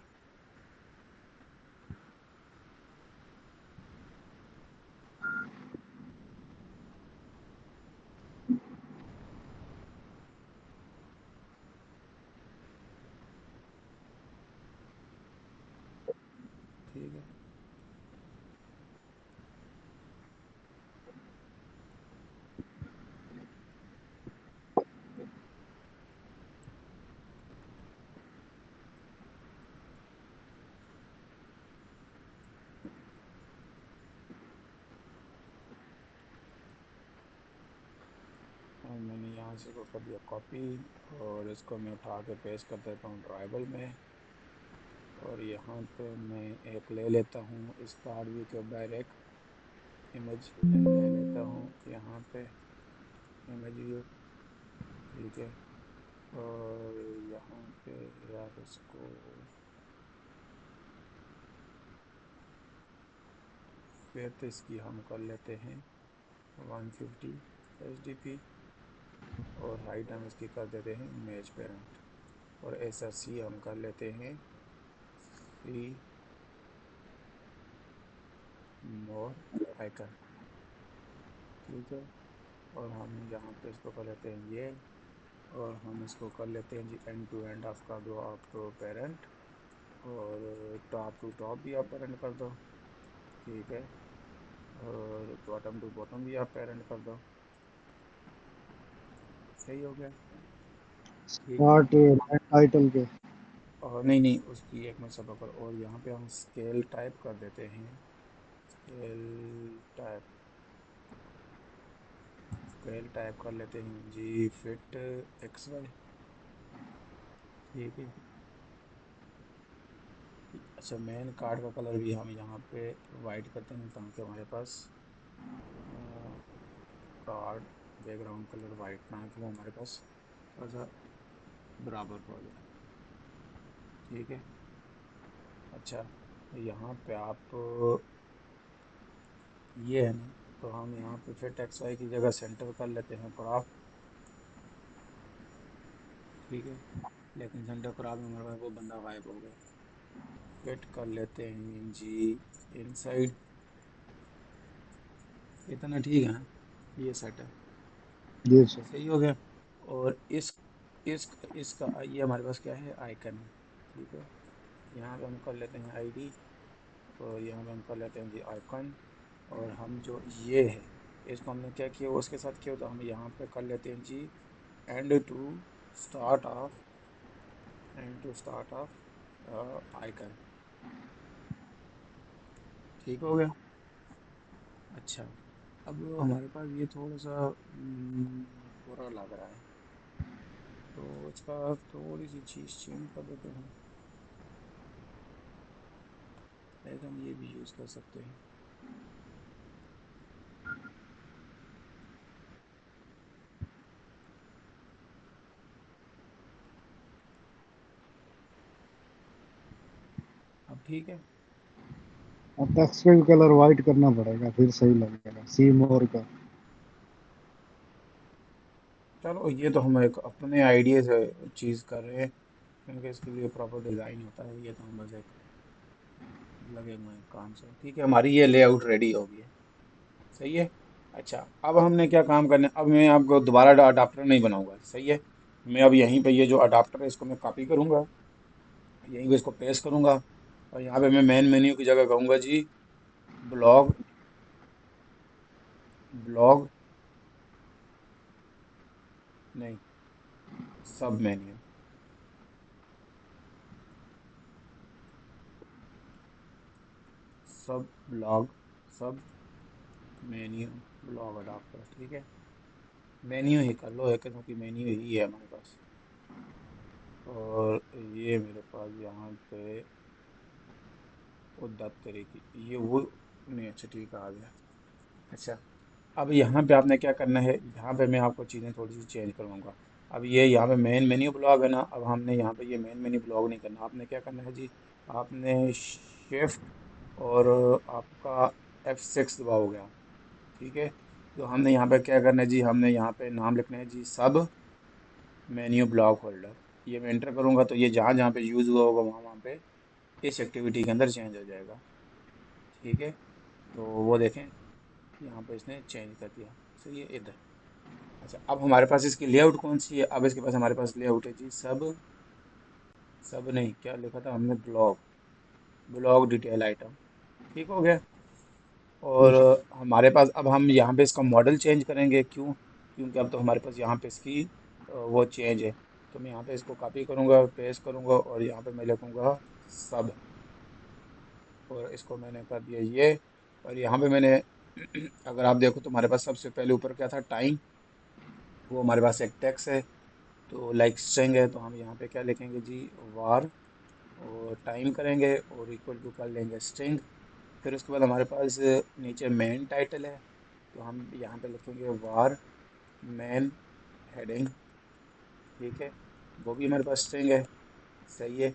ठीक है। और मैंने यहाँ से को कर दिया कॉपी, और इसको मैं उठा के पेस्ट कर देता हूँ ड्राइवल में। और यहाँ पे मैं एक ले लेता हूँ स्टार व्यू के डायरेक्ट इमेज, ले लेता हूँ यहाँ पे इमेज व्यू, ठीक है। और यहाँ पे आप इसको फिर इसकी हम कर लेते हैं 150 HDP। और हाइट हम इसकी कर देते हैं इमेज पेरेंट। और SRC हम कर लेते हैं सी मोर आइकन, ठीक है। और हम यहाँ पे इसको कर लेते हैं ये। और हम इसको कर लेते हैं जी एंड टू एंड ऑफ कर दो आप तो पेरेंट, और टॉप टू टॉप भी आप पेरेंट कर दो, ठीक है। और बॉटम टू बॉटम भी आप पेरेंट कर दो, सही हो गया, ठीक है। स्टार्ट टाइटल के। और नहीं नहीं, उसकी एक मिनट सब कर। और यहाँ पे हम स्केल टाइप कर देते हैं, स्केल टाइप, स्केल टाइप कर लेते हैं जी फिट XY, ठीक है। अच्छा, मेन कार्ड का कलर भी हम यहाँ पे वाइट करते हैं ताकि हमारे पास कार्ड बैकग्राउंड कलर वाइट ना है, कि वो हमारे पास थोड़ा सा बराबर हो जाए, ठीक है। अच्छा, यहाँ पे आप ये है ना, तो हम यहाँ पे फिट XY की जगह सेंटर कर लेते हैं ग्राफ, ठीक है। लेकिन सेंटर क्रॉप में हमारे पास वो बंदा गायब हो गया। फिट कर लेते हैं जी इनसाइड। इतना ठीक है ना? ये सेट है। जी सर। सही हो गया। और इस इसका ये हमारे पास क्या है, आइकन है। ठीक है। यहाँ पे हम कर लेते हैं आईडी, और यहाँ पे हम कर लेते हैं जी आइकन। और हम जो ये है, इसको हमने क्या किया, उसके साथ किया, तो हम यहाँ पे कर लेते हैं जी end to start of, end to start of icon. ठीक हो गया। अच्छा, अब हमारे पास ये थोड़ा सा बुरा लग रहा है, तो इसका थोड़ी सी चीज़ चेंज कर देते हैं। लाइक हम ये भी यूज़ कर सकते हैं। अब ठीक है। अब टेक्स्ट का कलर वाइट करना पड़ेगा, फिर सही लगेगा सी मोर का। चलो, ये तो हम एक अपने आइडिया से चीज़ कर रहे हैं, क्योंकि इसके लिए प्रॉपर डिज़ाइन होता है। ये तो हम बस एक लगे हुए हैं काम से। ठीक है, हमारी ये लेआउट रेडी हो गई है। सही है। अच्छा, अब हमने क्या काम करना है, अब मैं आपको दोबारा अडाप्टर नहीं बनाऊंगा। सही है। मैं अब यहीं पे ये जो अडाप्टर है इसको मैं कॉपी करूंगा, यहीं पे इसको पेस्ट करूंगा, और यहाँ पे मैं मेन मेन्यू की जगह कहूंगा जी ब्लॉग, ब्लॉग नहीं, सब मेन्यू, सब ब्लॉग, सब मेन्यू, ब्लॉग अडाप्टर। ठीक है। मेन्यू ही कर लो है, क्योंकि मेन्यू ही है हमारे पास। और ये मेरे पास यहाँ पे उद्दत तरह की ये वो नहीं। अच्छा ठीक है, आ गया। अच्छा, अब यहाँ पे आपने क्या करना है, यहाँ पे मैं आपको चीज़ें थोड़ी सी चेंज करवाऊंगा। अब ये यहाँ पे मेन मेन्यू ब्लॉग है ना, अब हमने यहाँ पे ये मेन मेन्यू ब्लॉग नहीं करना। आपने क्या करना है जी, आपने शिफ्ट और आपका F6 दबाओगे आप। ठीक है। तो हमने यहाँ पे क्या करना है जी, हमने यहाँ पे नाम लिखना है जी सब मेन्यू ब्लॉक होल्डर। ये मैं एंटर करूँगा तो ये जहाँ जहाँ पे यूज़ हुआ होगा वहाँ वहाँ पे इस एक्टिविटी के अंदर चेंज हो जाएगा। ठीक है। तो वो देखें, यहाँ पे इसने चेंज कर दिया। सही है इधर। अच्छा, अब हमारे पास इसकी लेआउट कौन सी है, अब इसके पास हमारे पास लेआउट है जी सब, सब नहीं, क्या लिखा था हमने, ब्लॉग, ब्लॉग डिटेल आइटम। ठीक हो गया। और हमारे पास अब हम यहाँ पे इसका मॉडल चेंज करेंगे। क्यों? क्योंकि अब तो हमारे पास यहाँ पे इसकी वो चेंज है। तो मैं यहाँ पे इसको कॉपी करूँगा, पेस्ट करूँगा, और यहाँ पे मैं लिखूँगा सब, और इसको मैंने कर दिया ये। और यहाँ पे मैंने अगर आप देखो तो हमारे पास सबसे पहले ऊपर क्या था, टाइम। वो हमारे पास एक टेक्स्ट है, तो लाइक स्ट्रिंग है, तो हम यहाँ पे क्या लिखेंगे जी, वार, और टाइम करेंगे और इक्वल टू कर लेंगे स्ट्रिंग। फिर उसके बाद हमारे पास नीचे मेन टाइटल है, तो हम यहाँ पे लिखेंगे वार मेन हेडिंग। ठीक है। वो भी हमारे पास स्ट्रिंग है। सही है।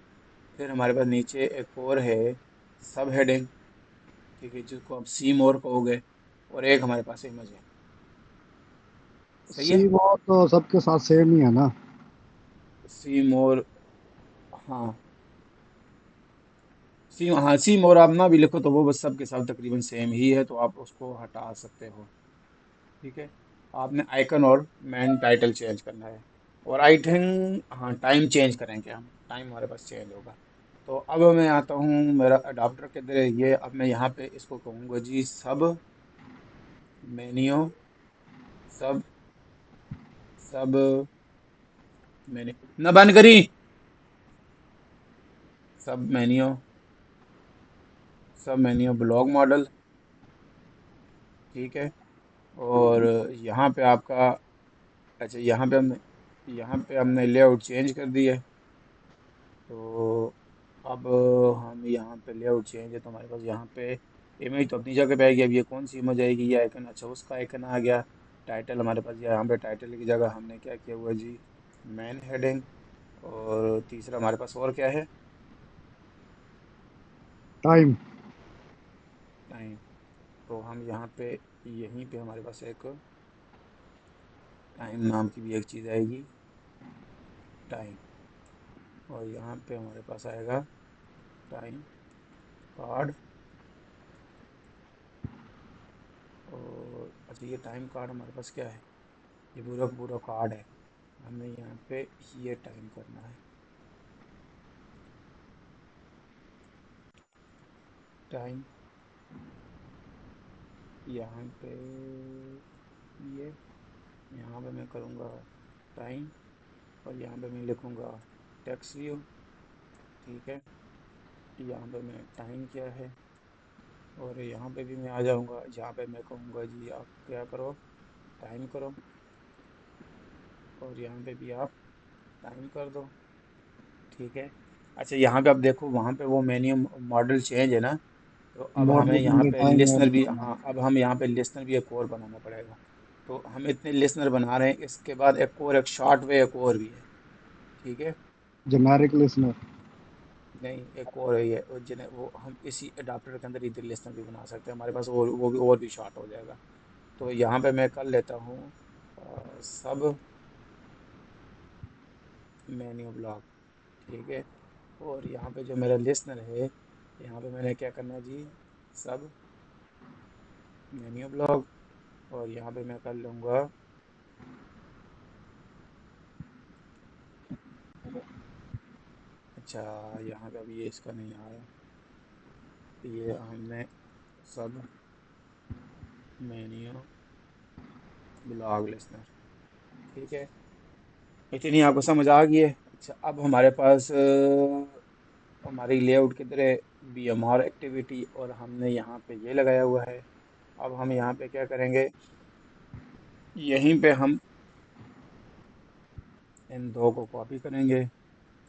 फिर हमारे पास नीचे एक और है सब हेडिंग। ठीक है, जिसको आप सी मोर कहोगे, और एक हमारे पास इमेज है। सही सी है। मोर तो सबके साथ सेम ही है ना। सी मोर, हाँ, सी, हाँ सी मोर आप ना भी लिखो तो वो बस सब के सब तकरीबन सेम ही है, तो आप उसको हटा सकते हो। ठीक है। आपने आइकन और मैन टाइटल चेंज करना है। और आई थिंक हाँ, टाइम चेंज करेंगे हम, टाइम हमारे पास चेंज होगा। तो अब मैं आता हूँ, मेरा अडाप्टर किधर है, ये अब मैं यहाँ पे इसको कहूँगा जी सब मेन्यू, सब, सब मेन्यू, न बंद करी, सब मेन्यू, सब मेन्यू ब्लॉग मॉडल। ठीक है। और यहाँ पे आपका, अच्छा यहाँ पे हमने लेआउट चेंज कर दी है। तो अब हम यहाँ पे लेआउट चेंज है, तो हमारे पास यहाँ पे इमेज तो अपनी जगह पे आएगी। अब ये कौन सी इमेज आएगी, ये आइकन, अच्छा उसका आइकन आ गया। टाइटल हमारे पास, यहाँ पे टाइटल की जगह हमने क्या किया हुआ है जी, मैन हेडिंग। और तीसरा हमारे पास और क्या है, टाइम। टाइम। तो हम यहाँ पे, यहीं पे हमारे पास एक टाइम नाम की भी एक चीज़ आएगी, टाइम। और यहाँ पे हमारे पास आएगा टाइम कार्ड। और अच्छा, ये टाइम कार्ड हमारे पास क्या है? ये पूरा का पूरा कार्ड है। हमें यहाँ पे ये टाइम करना है। टाइम, यहाँ पे ये, यहाँ पे मैं करूँगा टाइम, और यहाँ पे मैं लिखूँगा टेक्स्ट व्यू। ठीक है, यहाँ पे मैं टाइम क्या है, और यहाँ पे भी मैं आ जाऊँगा, यहाँ पे मैं कहूँगा जी आप क्या करो, टाइम करो, और यहाँ पे भी आप टाइम कर दो। ठीक है। अच्छा, यहाँ पे आप देखो, वहाँ पे वो मेन्यू मॉडल चेंज है ना, तो अब हमें मॉडल यहाँ में पे टाइम ऐड लिसनर भी, करना हाँ, अब हम यहाँ पे लिसनर भी एक और बनाना पड़ेगा। तो हम इतने लिसनर बना रहे हैं, इसके बाद एक और, एक शॉर्ट वे एक और भी है। ठीक है। है, जेनेरिक लिसनर। नहीं, एक और है ये, और जिन्हें वो हम इसी अडाप्टर के अंदर इधर लिसनर भी बना सकते हैं, हमारे पास वो भी और भी शॉर्ट हो जाएगा। तो यहाँ पे मैं कर लेता हूँ सब मेन्यू ब्लॉक। ठीक है। और यहाँ पे जो मेरा लिसनर है, यहाँ पे मैंने क्या करना है जी, सब मेन्यू ब्लॉक, और यहाँ पे मैं कर लूँगा, अच्छा, यहाँ पे अभी ये इसका नहीं आ रहा, ये हमने सब मेन्यू ब्लॉक लिसनर। ठीक है। इतनी आपको समझ आ गई है? अच्छा, अब हमारे पास हमारी लेआउट किधर है? बीएमआर एक्टिविटी, और हमने यहाँ पे ये लगाया हुआ है। अब हम यहाँ पे क्या करेंगे, यहीं पे हम इन दो को कॉपी करेंगे,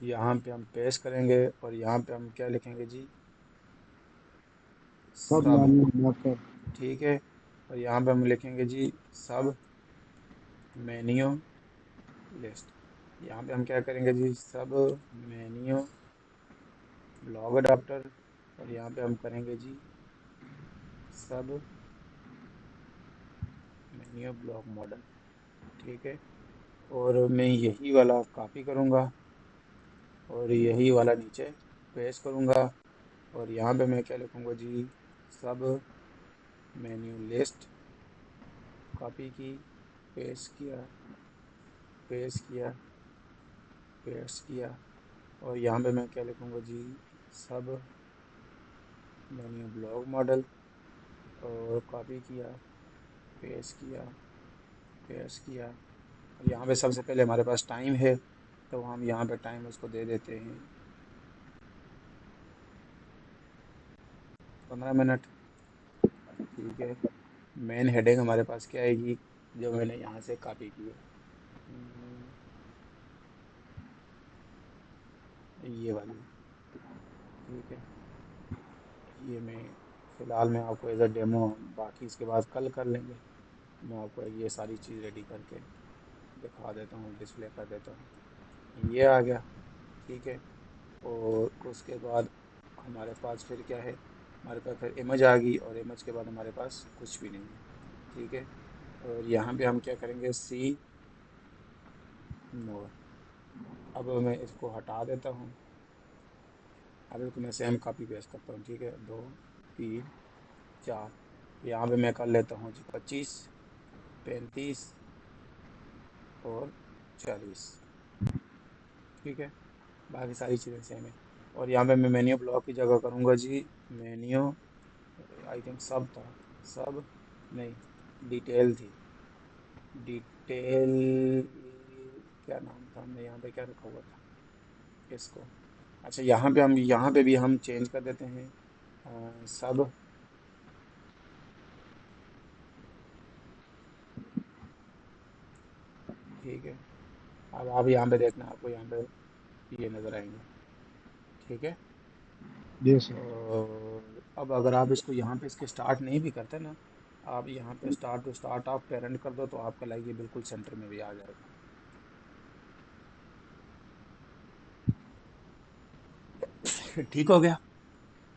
यहाँ पे हम पेस्ट करेंगे, और यहाँ पे हम क्या लिखेंगे जी, सब सब। Menu blocker. ठीक है। और यहाँ पे हम लिखेंगे जी सब मेन्यू लिस्ट। यहाँ पे हम क्या करेंगे जी, सब मेन्यू ब्लॉग अडाप्टर, और यहाँ पे हम करेंगे जी सब मेन्यू ब्लॉग मॉडल। ठीक है। और मैं यही वाला कॉपी करूँगा, और यही वाला नीचे पेस्ट करूँगा, और यहाँ पे मैं क्या लिखूँगा जी, सब मेन्यू लिस्ट, कॉपी की, पेस्ट किया, पेस्ट किया, पेस्ट किया, और यहाँ पे मैं क्या लिखूँगा जी, सब मेन्यू ब्लॉग मॉडल, और कॉपी किया, पेस्ट किया, पेस्ट किया, और यहाँ पे सबसे पहले हमारे पास टाइम है, तो हम यहाँ पे टाइम उसको दे देते हैं 15 मिनट। ठीक है। मेन हेडिंग हमारे पास क्या आएगी, जो मैंने यहाँ से कॉपी की है, ये वाली। ठीक है। ये मैं फ़िलहाल मैं आपको एज अ डेमो, बाकी इसके बाद कल कर लेंगे, मैं आपको ये सारी चीज़ रेडी करके दिखा देता हूँ, डिस्प्ले कर देता हूँ। ये आ गया। ठीक है। और उसके बाद हमारे पास फिर क्या है, हमारे पास फिर इमेज आ गई, और इमेज के बाद हमारे पास कुछ भी नहीं है। ठीक है। और यहाँ पे हम क्या करेंगे, सी मोर। अब मैं इसको हटा देता हूँ। अब इसको मैं सेम कॉपी पेस्ट करता हूँ। ठीक है, 2 3 4, यहाँ पे मैं कर लेता हूँ जी 25 35 और 40। ठीक है। बाकी सारी चीज़ें सेम है। और यहाँ पे मैं मेन्यू ब्लॉक की जगह करूँगा जी मेन्यू, आई थिंक सब था, सब नहीं, डिटेल थी, डिटेल, क्या नाम था, हमने यहाँ पे क्या रखा हुआ था इसको। अच्छा, यहाँ पे हम, यहाँ पे भी हम चेंज कर देते हैं सब। ठीक है। अब आप यहाँ पे देखना, आपको यहाँ पे ये नज़र आएंगे। ठीक है। जी सर। और अब अगर आप इसको यहाँ पे इसके स्टार्ट नहीं भी करते ना, आप यहाँ पे स्टार्ट टू स्टार्ट आप पेरेंट कर दो, तो आपका लाइक ये बिल्कुल सेंटर में भी आ जाएगा। ठीक हो गया।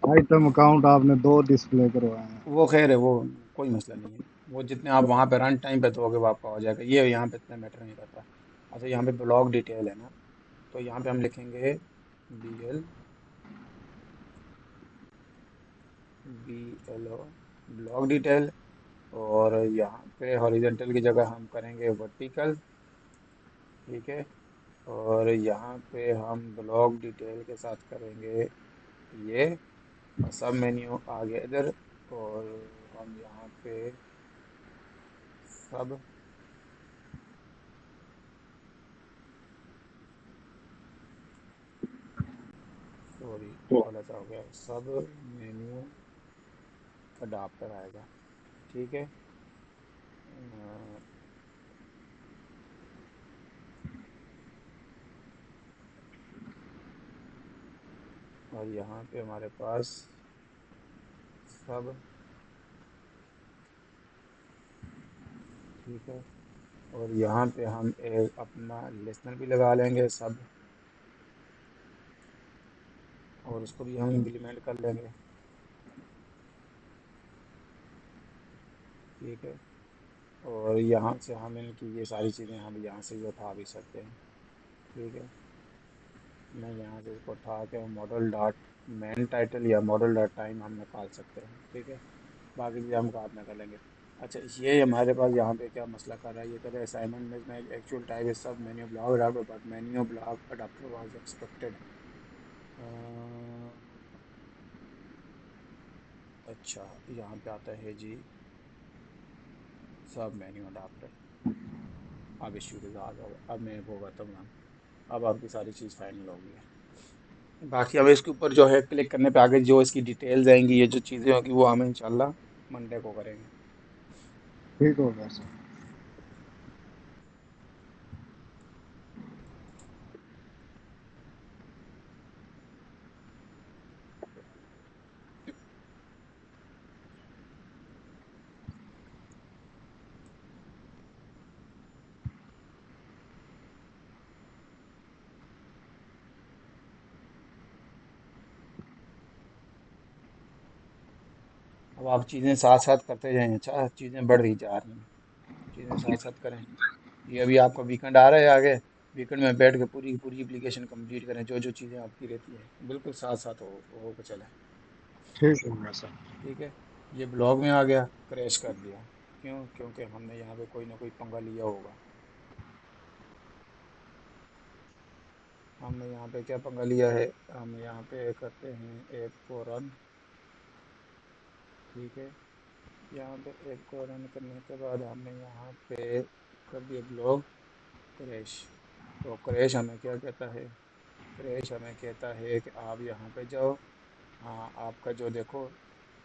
आइटम अकाउंट आपने 2 डिस्प्ले करवाए हैं। वो खैर है, वो कोई मसला नहीं है। वो जितने आप वहाँ पे रन टाइम पे दोगे वो आपका हो जाएगा, ये यहाँ पे इतना मैटर नहीं करता। अच्छा, यहाँ पे ब्लॉक डिटेल है ना, तो यहाँ पे हम लिखेंगे BL BLO ब्लॉक डिटेल। और यहाँ पे हॉरिजेंटल की जगह हम करेंगे वर्टिकल। ठीक है। और यहाँ पे हम ब्लॉक डिटेल के साथ करेंगे ये। और सब मेन्यू आ गया इधर। और हम यहाँ पे सब, सॉरी थोड़ा सा हो गया, सब मेन्यू अडाप्टर आएगा। ठीक है। अ, और यहाँ पे हमारे पास सब। ठीक है। और यहाँ पे हम एक अपना लिसनर भी लगा लेंगे सब। और उसको भी हम इम्प्लीमेंट कर लेंगे। ठीक है। और यहाँ से हम इनकी ये सारी चीज़ें हम यहाँ से भी उठा भी सकते हैं। ठीक है। मैं यहाँ से इसको उठा के मॉडल डॉट मेन टाइटल या मॉडल डॉट टाइम हम निकाल सकते हैं। ठीक है। बाकी चीज़ें हम बाद में कर लेंगे। अच्छा, ये हमारे पास यहाँ पे क्या मसला कर रहा है, ये कह रहा है असाइनमेंट में एक्चुअल टाइप इज सब menu block adapter but menu block adapter was expected. अच्छा, यहाँ पे आता है जी सब मेन्यू अडाप्टर। अब इश्यू रिजॉल्व होगा, अब मैं वो बताऊँ मैम। अब आपकी सारी चीज़ फाइनल हो गई है। बाकी अब इसके ऊपर जो है क्लिक करने पे आगे जो इसकी डिटेल्स आएंगी, ये जो चीज़ें होंगी वो हम इंशाल्लाह मंडे को करेंगे। ठीक हो गया सर। अब आप चीज़ें साथ साथ करते जाएं। अच्छा, चीज़ें बढ़ रही जा रही हैं, चीज़ें साथ साथ करें। ये अभी आपका वीकेंड आ रहा है आगे, वीकेंड में बैठ के पूरी की पूरी एप्लीकेशन कंप्लीट करें, जो जो चीज़ें आपकी रहती हैं बिल्कुल साथ साथ हो के चलें। ठीक हो गया सर। ठीक है। ये ब्लॉग में आ गया, क्रैश कर दिया। क्यों? क्योंकि हमने यहाँ पे कोई ना कोई पंगा लिया होगा। हमने यहाँ पे क्या पंगा लिया है, हम यहाँ पे करते हैं एक को रन। ठीक है। यहाँ पे एक को रन करने के बाद हमने यहाँ पे कर दिया ब्लॉग क्रैश। तो क्रैश हमें क्या कहता है, क्रैश हमें कहता है कि आप यहाँ पे जाओ। हाँ, आपका जो देखो,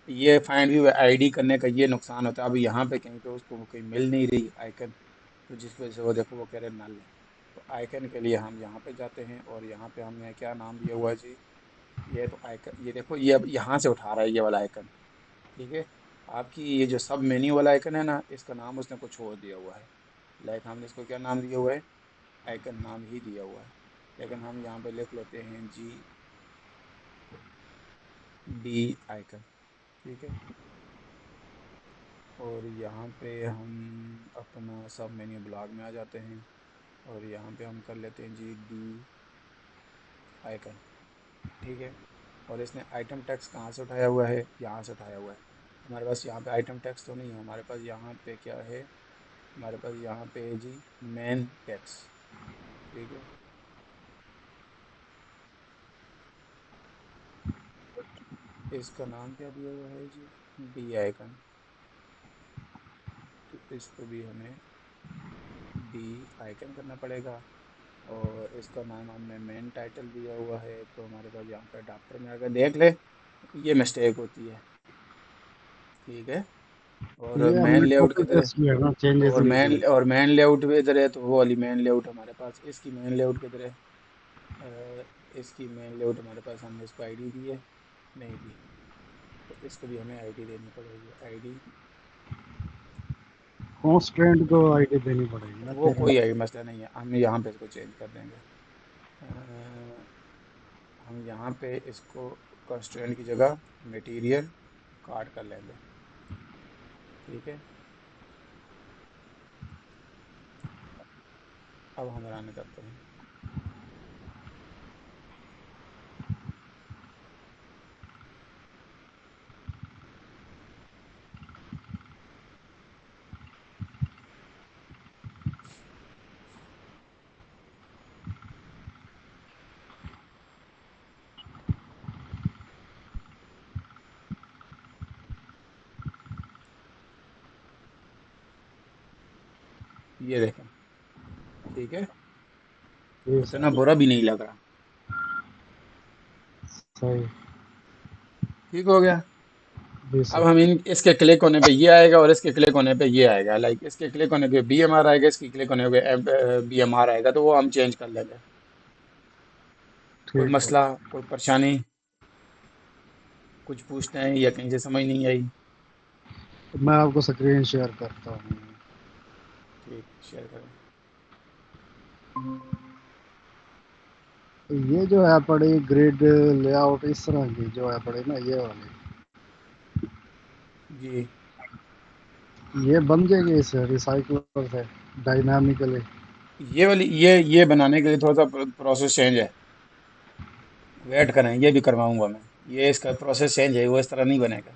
ये फाइंड व्यू आईडी करने का ये नुकसान होता है। अब यहाँ पे कहीं पे उसको कहीं मिल नहीं रही आइकन, तो जिस वजह से वो देखो वो कह रहे नल है। तो आइकन के लिए हम यहाँ पे जाते हैं और यहाँ पे हमने क्या नाम दिया हुआ है जी, ये तो आइकन, ये देखो ये अब यहाँ से उठा रहा है ये वाला आइकन। ठीक है। आपकी ये जो सब मेन्यू वाला आइकन है ना, इसका नाम उसने कुछ और दिया हुआ है। लाइक हमने इसको क्या नाम दिया हुआ है, आइकन नाम ही दिया हुआ है। लेकिन हम यहाँ पे लिख लेते हैं GD आइकन। ठीक है। और यहाँ पे हम अपना सब मेन्यू ब्लॉग में आ जाते हैं। और यहाँ पे हम कर लेते हैं GD आइकन। ठीक है। और इसने आइटम टैक्स कहाँ से उठाया हुआ है, यहाँ से उठाया हुआ है। हमारे पास यहाँ पे आइटम टैक्स तो नहीं है, हमारे पास यहाँ पे क्या है, हमारे पास यहाँ पे है जी मेन टैक्स। ठीक है। इसका नाम क्या दिया हुआ है जी, डी आइकन। तो इसको भी हमें डी आइकन करना पड़ेगा। और इसका नाम हमने मेन टाइटल दिया हुआ है, तो हमारे पास यहाँ पे अडाप्टर में अगर देख ले, ये मिस्टेक होती है। ठीक है। और ये मेन हमने लेआउट कॉपी किधर है, पेस्ट किया ना, चेंजेस नहीं किए। और मेन लेआउट भी इधर है, तो वो वाली मेन लेआउट हमारे पास, इसकी मेन लेआउट किधर है। इसकी मेन लेआउट हमारे पास, हमने इसको आईडी दी है, नहीं दी। तो इसको भी हमें आईडी देनी पड़ेगी, आईडी। कॉन्स्टेंट को आईडी देनी पड़ेगी ना वो तेरे। कोई आई मसला नहीं है, हम यहाँ पे इसको चेंज कर देंगे। हम यहाँ पे इसको कंस्ट्रेंट की जगह मटेरियल काट कर लेंगे। ठीक है। अब हम रन करते हैं। ये देखें। ठीक है। जी उतना सर। बुरा भी नहीं लग रहा। सही। ठीक हो गया। जी अब सर। हम इन इसके क्लिक होने पे ये आएगा और इसके क्लिक होने पे ये आएगा, लाइक इसके क्लिक होने पे BMR आएगा, इसके क्लिक होने पे BMR आएगा, तो वो हम चेंज कर लेंगे। कोई ठीक हो मसला, कोई परेशानी, कुछ पूछते हैं या कहीं से समझ नहीं आई? तो मैं आपको स्क्रीन शेयर करता हूँ। ठीक, शेयर करें। तो ये जो है पड़ी ग्रिड लेआउट इस तरह की जो है पड़ी ना, ये वाली, जी। ये बन जाएगी इस रिसाइकलर से डायनामिकली। ये वाली, ये बनाने के लिए थोड़ा सा प्रोसेस चेंज है। वेट करें, ये भी करवाऊंगा मैं। ये इसका प्रोसेस चेंज है, वो इस तरह नहीं बनेगा।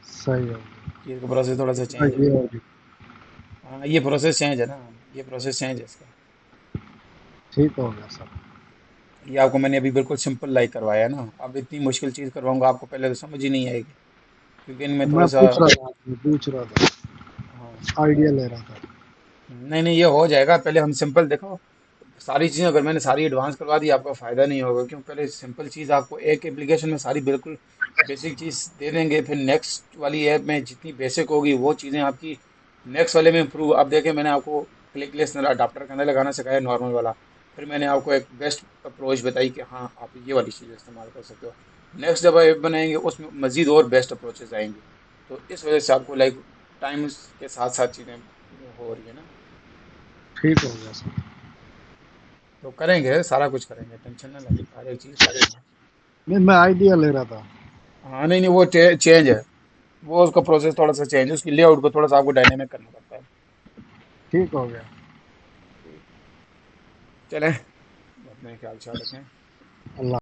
सही है। ये इसका प्रोसेस थोड़ा सा हाँ, चेंज है। ये होगी। हाँ, ये प्रोसेस चेंज है ना। ये प्रोसेस चेंज है इसका। ठीक हो गया सर। ये आपको मैंने अभी बिल्कुल सिंपल लाइक करवाया है ना। अब इतनी मुश्किल चीज़ करवाऊंगा आपको, पहले तो समझ ही नहीं आएगी, क्योंकि इनमें थोड़ा मैं सा। पूछ रहा था, हाँ। आइडिया ले रहा था। नहीं नहीं, ये हो जाएगा। पहले हम सिंपल देखो। सारी चीज़ें अगर मैंने सारी एडवांस करवा दी, आपका फ़ायदा नहीं होगा, क्यों? पहले सिंपल चीज़ आपको एक एप्लीकेशन में सारी बिल्कुल बेसिक चीज़ दे देंगे, फिर नेक्स्ट वाली ऐप में जितनी बेसिक होगी वो चीज़ें आपकी नेक्स्ट वाले में इम्प्रूव। अब देखें, मैंने आपको क्लिक लिस्टनर अडाप्टर के अंदर लगाना सिखाया, नॉर्मल वाला। फिर मैंने आपको एक बेस्ट अप्रोच बताई कि हाँ, आप ये वाली चीज़ इस्तेमाल कर सकते हो। नेक्स्ट जब ऐप बनाएंगे उसमें मज़ीद और बेस्ट अप्रोचेज आएंगी। तो इस वजह से आपको लाइक टाइम के साथ साथ चीज़ें हो रही है ना। ठीक हो गया सर। तो करेंगे, सारा कुछ करेंगे, टेंशन ना लें, हर एक चीज़ करेंगे। नहीं, मैं आइडिया ले रहा था। हाँ, नहीं नहीं, वो चेंज है। वो उसका प्रोसेस थोड़ा सा चेंज है, उसकी लेआउट को थोड़ा सा आपको डायनेमिक करना पड़ता है। ठीक हो गया। ठीक। चलें, अपने ख्याल रखें। अल्लाह